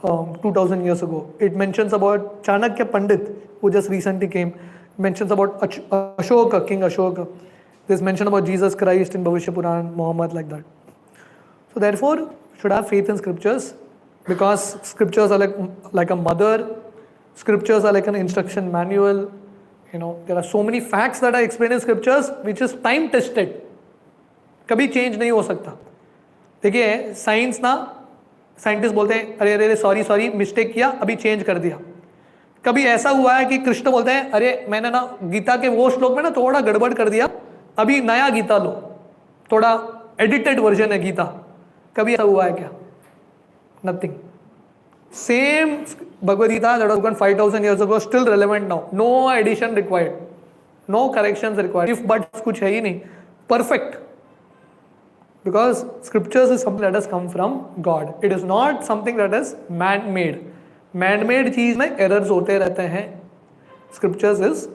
2,000 years ago. It mentions about Chanakya Pandit, who just recently came. It mentions about Ashoka, King Ashoka. There's mention about Jesus Christ in Bhavishya Puran, Muhammad, like that. So therefore, should have faith in scriptures, because scriptures are like a mother. Scriptures are like an instruction manual. There are so many facts that are explained in scriptures which is time tested. कभी change नहीं हो सकता. देखिए science ना, scientist बोलते हैं अरे अरे सॉरी मिस्टेक किया, अभी चेंज कर दिया. कभी ऐसा हुआ है कि कृष्ण बोलते हैं अरे मैंने ना गीता के वो श्लोक में ना थोड़ा गड़बड़ कर दिया, अभी नया गीता लो, थोड़ा एडिटेड वर्जन है गीता. कभी ऐसा हुआ है क्या? Nothing. Same Bhagavad Gita that was written 5,000 years ago, still relevant now. No addition required. No corrections required. If buts कुछ है ही नहीं. Perfect. Because scriptures is something that has come from God. It is not something that is man-made. Man-made चीज में errors होते रहते हैं. Scriptures is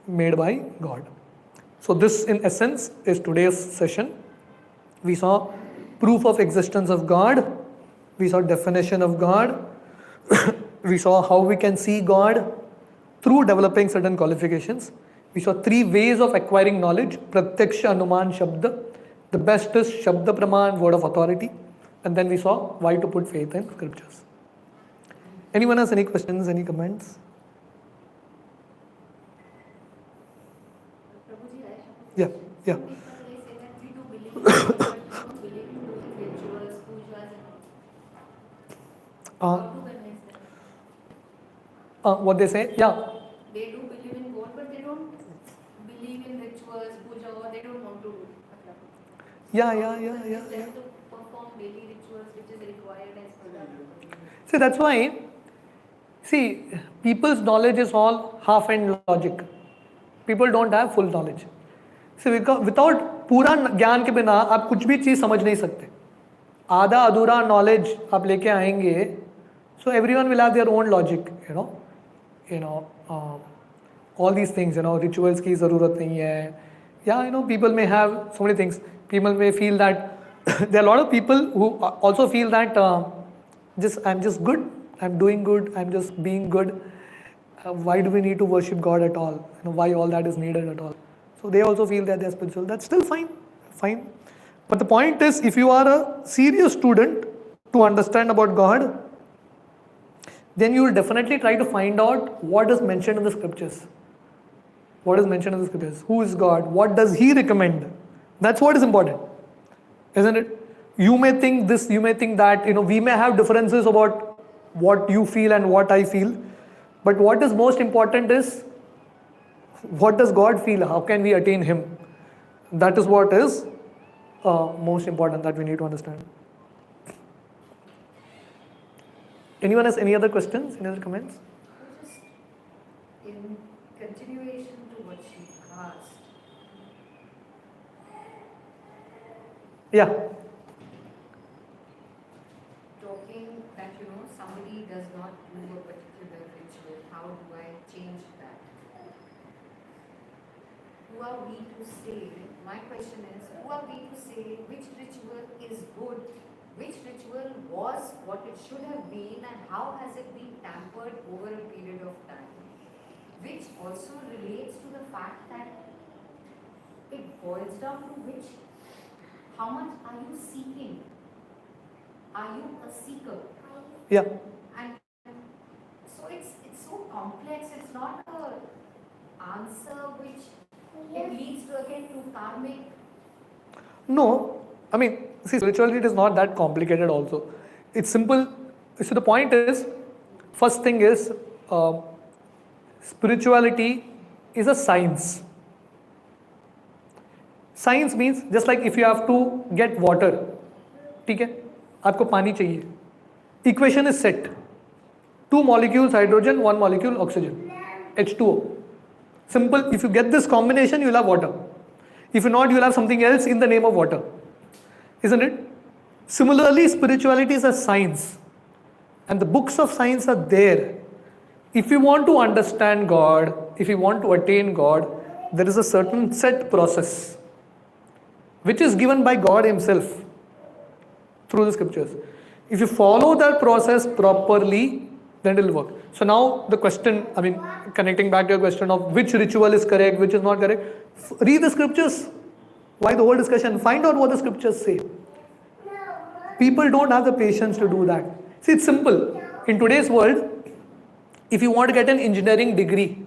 made by God. So this in essence is today's session. We saw proof of existence of God. We saw definition of God. We saw how we can see God through developing certain qualifications. We saw 3 ways of acquiring knowledge: Pratyaksha, Anuman, Shabda. The best is Shabda Praman, word of authority. And then we saw why to put faith in scriptures. Anyone has any questions, any comments? Prabhuji, I have a Yeah, question. yeah. Some people, they say that we do believe in God, but we don't believe in doing rituals, pujas and all. Uh, How to convince them? what they say? Yeah. They do believe in God, but they don't believe in rituals, puja, or they don't want to do. Yeah. How to convince them to perform daily rituals which is required as per the. See, that's why, people's knowledge is all half-end logic. People don't have full knowledge. See, without पूरा ज्ञान के बिना आप कुछ भी चीज़ समझ नहीं सकते. आधा अधूरा नॉलेज आप लेके आएंगे, so everyone will have their own logic, all these things, rituals की ज़रूरत नहीं है. Yeah, people may have so many things. People may feel that there are a lot of people who also feel that I'm just good, I'm doing good, I'm just being good. Why do we need to worship God at all? Why all that is needed at all? So they also feel that they're spiritual. That's still fine. But the point is, if you are a serious student to understand about God, then you will definitely try to find out what is mentioned in the scriptures. What is mentioned in the scriptures? Who is God? What does He recommend? That's what is important, isn't it? You may think this, you may think that, we may have differences about what you feel and what I feel. But what is most important is, what does God feel? How can we attain Him? That is what is most important that we need to understand. Anyone has any other questions? Any other comments? Just in continuation to what she asked, Yeah. talking that somebody does not do a particular ritual, how do I change that? Who are we to say, my question is, who are we to say which ritual is good, which ritual was what it should have been, and how has it been tampered over a period of time? Which also relates to the fact that it boils down to how much are you seeking? Are you a seeker? Yeah. And so it's so complex. It's not a answer which it leads to again to karmic. No. Spirituality is not that complicated also. It's simple. So the point is, first thing is, spirituality is a science. Science means, just like if you have to get water, ठीक है, आपको पानी चाहिए. Equation is set. 2 molecules hydrogen, 1 molecule oxygen, H2O. Simple. If you get this combination, you will have water. If not, you will have something else in the name of water. Isn't it? Similarly, spirituality is a science. And the books of science are there. If you want to understand God, if you want to attain God, there is a certain set process which is given by God Himself through the scriptures. If you follow that process properly, then it will work. So now the question, connecting back to your question of which ritual is correct, which is not correct, read the scriptures. Why the whole discussion? Find out what the scriptures say. People don't have the patience to do that. See, it's simple. In today's world, if you want to get an engineering degree,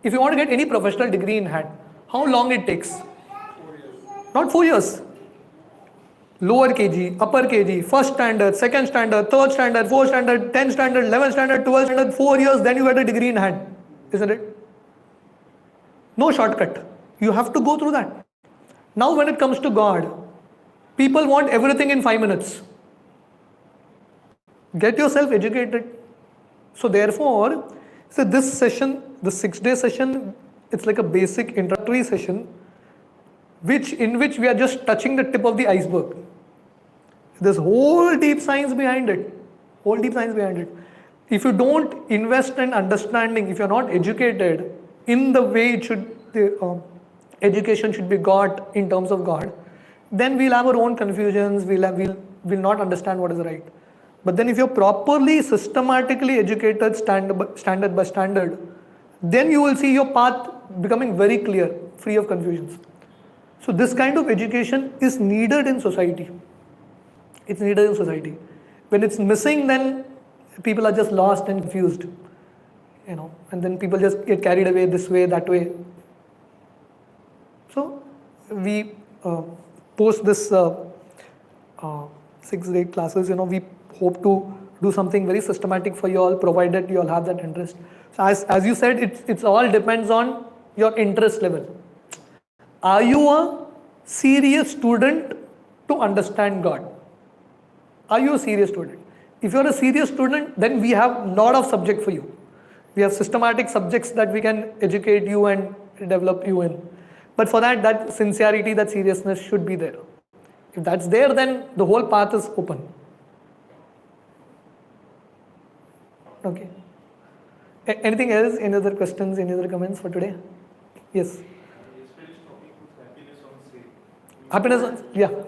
if you want to get any professional degree in hand, how long it takes? 4 years. Not 4 years. Lower KG, upper KG, first standard, second standard, third standard, fourth standard, 10th standard, 11th standard, 12th standard, 4 years, then you get a degree in hand. Isn't it? No shortcut. You have to go through that. Now when it comes to God, people want everything in 5 minutes. Get yourself educated. So therefore, this session, the 6-day session, it's like a basic introductory session, in which we are just touching the tip of the iceberg. There's whole deep science behind it. If you don't invest in understanding, if you're not educated in the way it should, education should be got in terms of God, then we'll have our own confusions, we'll not understand what is right. But then if you're properly, systematically educated standard by standard, then you will see your path becoming very clear, free of confusions. So this kind of education is needed in society. It's needed in society. When it's missing, then people are just lost and confused, and then people just get carried away this way, that way. So we post this 6-day classes, we hope to do something very systematic for you all, provided you all have that interest. So as you said, it's all depends on your interest level. Are you a serious student to understand God? Are you a serious student? If you're a serious student, then we have a lot of subject for you. We have systematic subjects that we can educate you and develop you in. But for that sincerity, that seriousness should be there. If that's there, then the whole path is open. Okay. Anything else? Any other questions? Any other comments for today? Yes. Yesterday's topic was happiness on sale. Happiness, yeah. So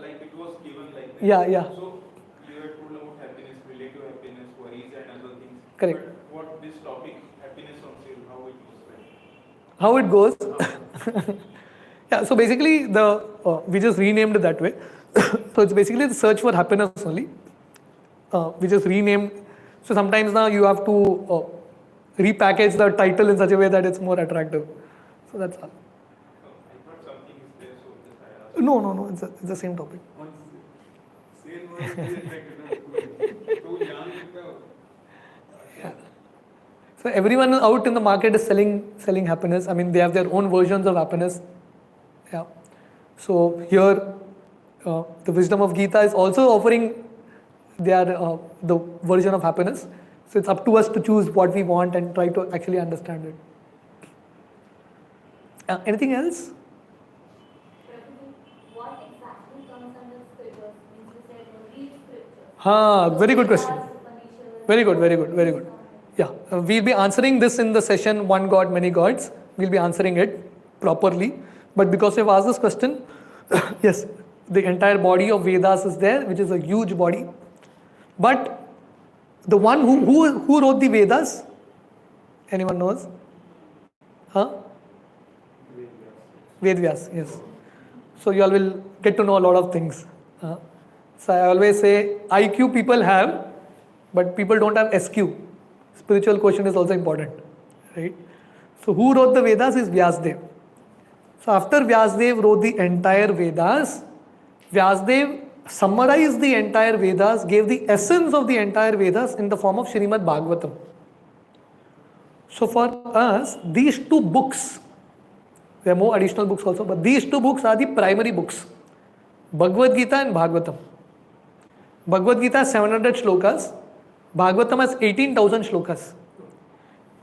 like it was given like that. Yeah. So you had told about happiness, relative happiness, worries and other things. Correct. But what this topic, happiness on sale, how it was like? How it goes? Yeah, so basically we just renamed it that way. So it's basically the search for happiness only. We just renamed. So sometimes now you have to repackage the title in such a way that it's more attractive. So that's all. I thought something is there, so just I asked. No, it's the same topic. Once sale was too young. So everyone out in the market is selling happiness. I mean, they have their own versions of happiness. Yeah. So here, the wisdom of Gita is also offering the version of happiness. So it's up to us to choose what we want and try to actually understand it. Anything else? What exactly comes under scriptures? Means you said read scriptures. Very good question. Very good. Yeah, we'll be answering this in the session One God, Many Gods. We'll be answering it properly. But because you've asked this question, yes, the entire body of Vedas is there, which is a huge body. But the one who wrote the Vedas? Anyone knows? Vedvyas, yes. So you all will get to know a lot of things. So I always say IQ people have, but people don't have SQ. Spiritual quotient is also important, right? So who wrote the Vedas is Vyasdev. So after Vyasdev wrote the entire Vedas, Vyasdev summarized the entire Vedas, gave the essence of the entire Vedas in the form of Srimad Bhagavatam. So for us, these two books, there are more additional books also, but these two books are the primary books. Bhagavad Gita and Bhagavatam. Bhagavad Gita has 700 shlokas. Bhagavatam has 18,000 shlokas.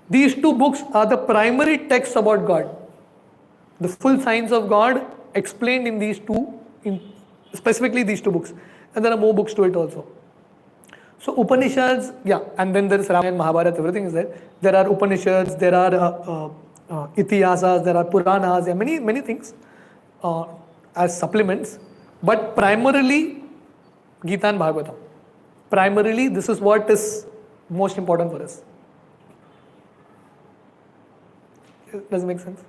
These two books are the primary texts about God. The full science of God explained in these two, specifically these two books. And there are more books to it also. So Upanishads, and then there is Ramayana, Mahabharata, everything is there. There are Upanishads, there are Itihasas, there are Puranas, there are many things as supplements. But primarily, Gita and Bhagavatam. Primarily, this is what is most important for us. Does it make sense?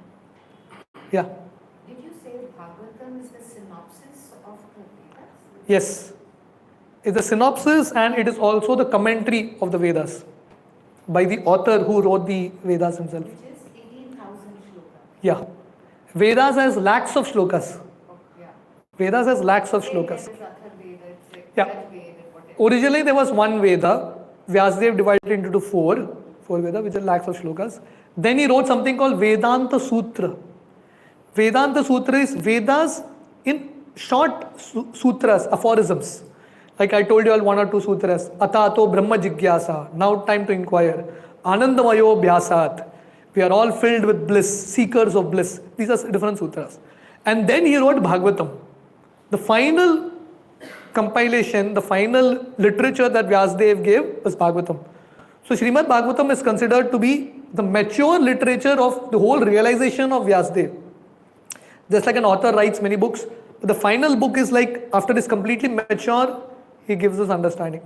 Yeah. Did you say Bhagavatam is the synopsis of the Vedas? Yes. It's a synopsis and it is also the commentary of the Vedas by the author who wrote the Vedas himself. Which is 18,000 shlokas. Yeah. Vedas has lakhs of shlokas. Oh, yeah. Vedas has lakhs of Then shlokas. there is Atharvaveda, it's like Yeah. Rig-veda, whatever. Originally there was one Veda. Vyasadeva divided it into four Veda, which are lakhs of shlokas. Then he wrote something called Vedanta Sutra. Vedanta Sutra is Vedas in short sutras, aphorisms. Like I told you all one or two sutras. Atato Brahma Jigyasa. Now time to inquire. Anandamayo Bhyasat. We are all filled with bliss, seekers of bliss. These are different sutras. And then he wrote Bhagavatam. The final compilation, the final literature that Vyasadeva gave was Bhagavatam. So Srimad Bhagavatam is considered to be the mature literature of the whole realization of Vyasadeva. Just like an author writes many books, but the final book is like, after it is completely mature, he gives us understanding.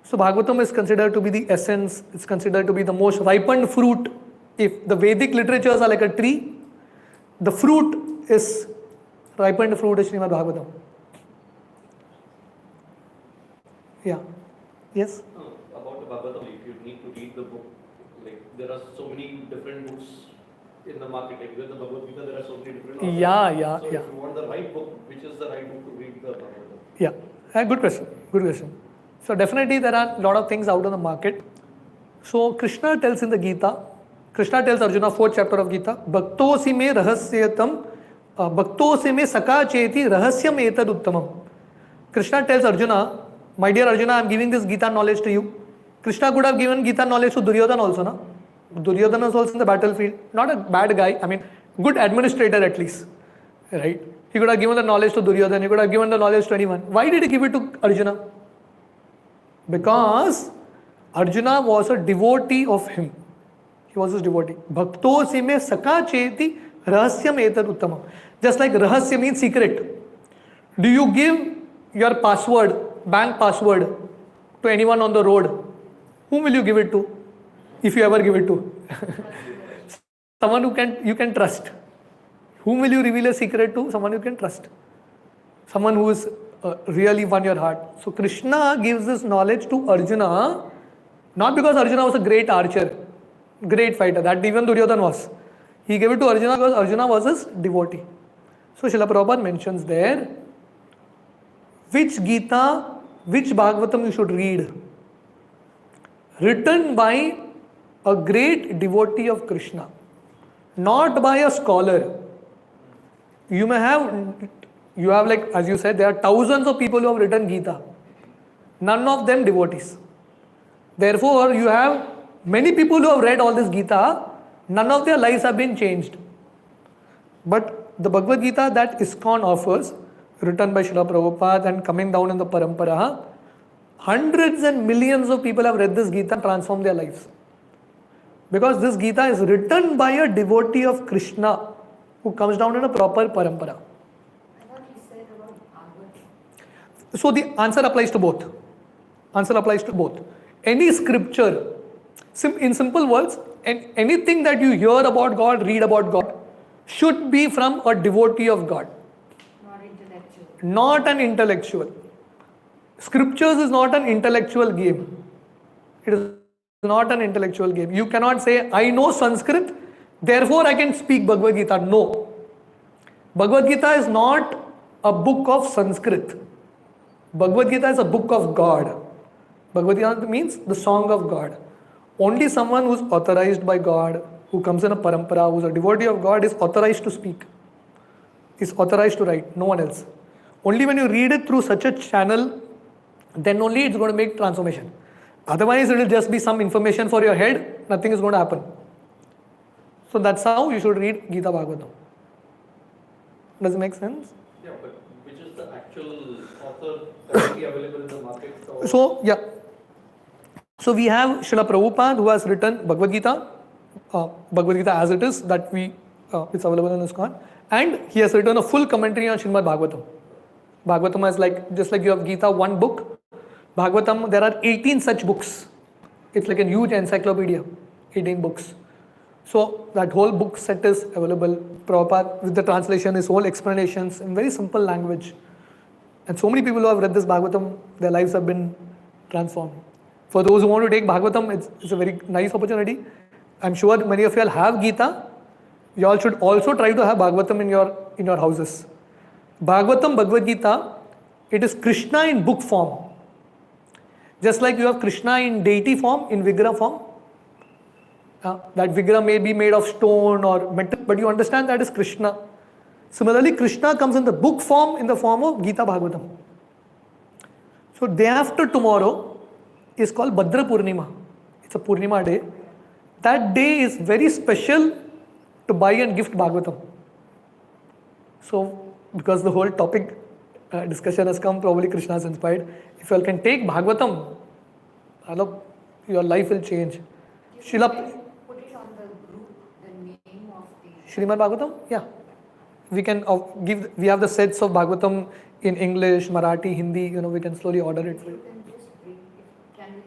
So Bhagavatam is considered to be the essence, it's considered to be the most ripened fruit. If the Vedic literatures are like a tree, the fruit is ripened fruit is Srimad Bhagavatam. Yeah. Yes? About the Bhagavatam, if you need to read the book, like there are so many different books in the market, like with the Bhagavad Gita, there are so many different authors. Yeah. So if you want the right book, which is the right book to read the Bhagavatam? Yeah. Good question. Good question. So definitely there are a lot of things out on the market. So Krishna tells in the Gita, Krishna tells Arjuna, 4th chapter of Gita, Bhaktosi me rahasyatam, Bhaktosi me saka cheti rahasyam etad uttamam. Krishna tells Arjuna, my dear Arjuna, I am giving this Gita knowledge to you. Krishna could have given Gita knowledge to Duryodhana also, na? Duryodhana is also in the battlefield. Not a bad guy, I mean, good administrator at least. Right? He could have given the knowledge to Duryodhana, he could have given the knowledge to anyone. Why did he give it to Arjuna? Because Arjuna was a devotee of him. He was his devotee. Bhaktosi me saka cheti rahasyam etad uttamam. Just like rahasya means secret. Do you give your password, bank password, to anyone on the road? Whom will you give it to? If you ever give it to? Someone who you can trust. Whom will you reveal a secret to? Someone you can trust. Someone who is really won your heart. So Krishna gives this knowledge to Arjuna, not because Arjuna was a great archer, great fighter, that even Duryodhana was. He gave it to Arjuna because Arjuna was his devotee. So Srila Prabhupada mentions there, which Gita, which Bhagavatam you should read. Written by a great devotee of Krishna, not by a scholar. You have like, as you said, there are thousands of people who have written Gita. None of them devotees. Therefore, you have many people who have read all this Gita, none of their lives have been changed. But the Bhagavad Gita that ISKCON offers, written by Srila Prabhupada and coming down in the parampara, hundreds and millions of people have read this Gita and transformed their lives. Because this Gita is written by a devotee of Krishna who comes down in a proper parampara. I thought he said about Bhagavad. So the answer applies to both. Answer applies to both. Any scripture, in simple words, anything that you hear about God, read about God, should be from a devotee of God. Not intellectual. Not an intellectual. Scriptures is not an intellectual game. It is not an intellectual game. You cannot say, I know Sanskrit, therefore I can speak Bhagavad Gita. No. Bhagavad Gita is not a book of Sanskrit. Bhagavad Gita is a book of God. Bhagavad Gita means the song of God. Only someone who is authorized by God, who comes in a parampara, who is a devotee of God, is authorized to speak. Is authorized to write. No one else. Only when you read it through such a channel, then only it's going to make transformation. Otherwise, it will just be some information for your head. Nothing is going to happen. So that's how you should read Gita Bhagavatam. Does it make sense? Yeah, but which is the actual author currently available in the market? Or? So, yeah. So we have Srila Prabhupada who has written Bhagavad Gita as it is, that it's available in ISKCON. And he has written a full commentary on Srimad Bhagavatam. Bhagavatam is like, just like you have Gita, one book. Bhagavatam, there are 18 such books. It's like a huge encyclopedia, 18 books. So that whole book set is available. Prabhupada with the translation, his whole explanations in very simple language. And so many people who have read this Bhagavatam, their lives have been transformed. For those who want to take Bhagavatam, it's a very nice opportunity. I'm sure many of you all have Gita. You all should also try to have Bhagavatam in your houses. Bhagavatam, Bhagavad Gita, it is Krishna in book form. Just like you have Krishna in deity form, in Vigraha form. That Vigraha may be made of stone or metal, but you understand that is Krishna. Similarly, Krishna comes in the book form, in the form of Gita Bhagavatam. So day after tomorrow is called Bhadra Purnima. It's a Purnima day. That day is very special to buy and gift Bhagavatam. So because the whole topic discussion has come, probably Krishna is inspired. If you all can take Bhagavatam, your life will change. Srila Put it on the group, the name of the... Srimad Bhagavatam? Yeah. We can we have the sets of Bhagavatam in English, Marathi, Hindi, we can slowly order it for you. You can just bring it. Can we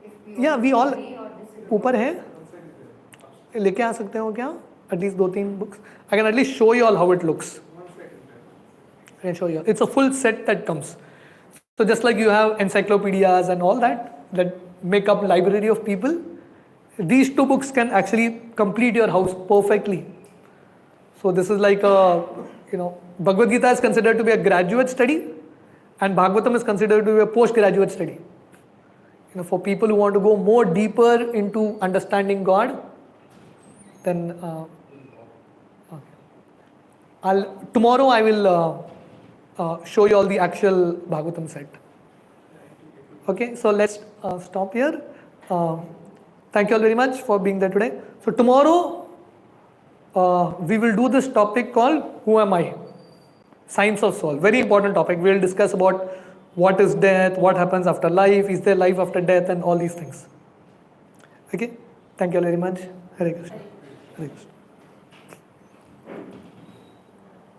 If we Yeah, we all agree or disagree. ऊपर है लेके आ सकते हो क्या at least 2-3 books I can at least show you all how it looks I can show you. It's a full set that comes. So just like you have encyclopedias and all that make up library of people, these 2 books can actually complete your house perfectly. So this is like a, Bhagavad Gita is considered to be a graduate study, and Bhagavatam is considered to be a postgraduate study. For people who want to go more deeper into understanding God, then tomorrow I will show you all the actual Bhagavatam set. Okay, so let's stop here. Thank you all very much for being there today. So tomorrow we will do this topic called Who Am I? Science of Soul. Very important topic. We will discuss about what is death, what happens after life, is there life after death, and all these things. Okay, thank you all very much. Hare Krishna. Hare Krishna.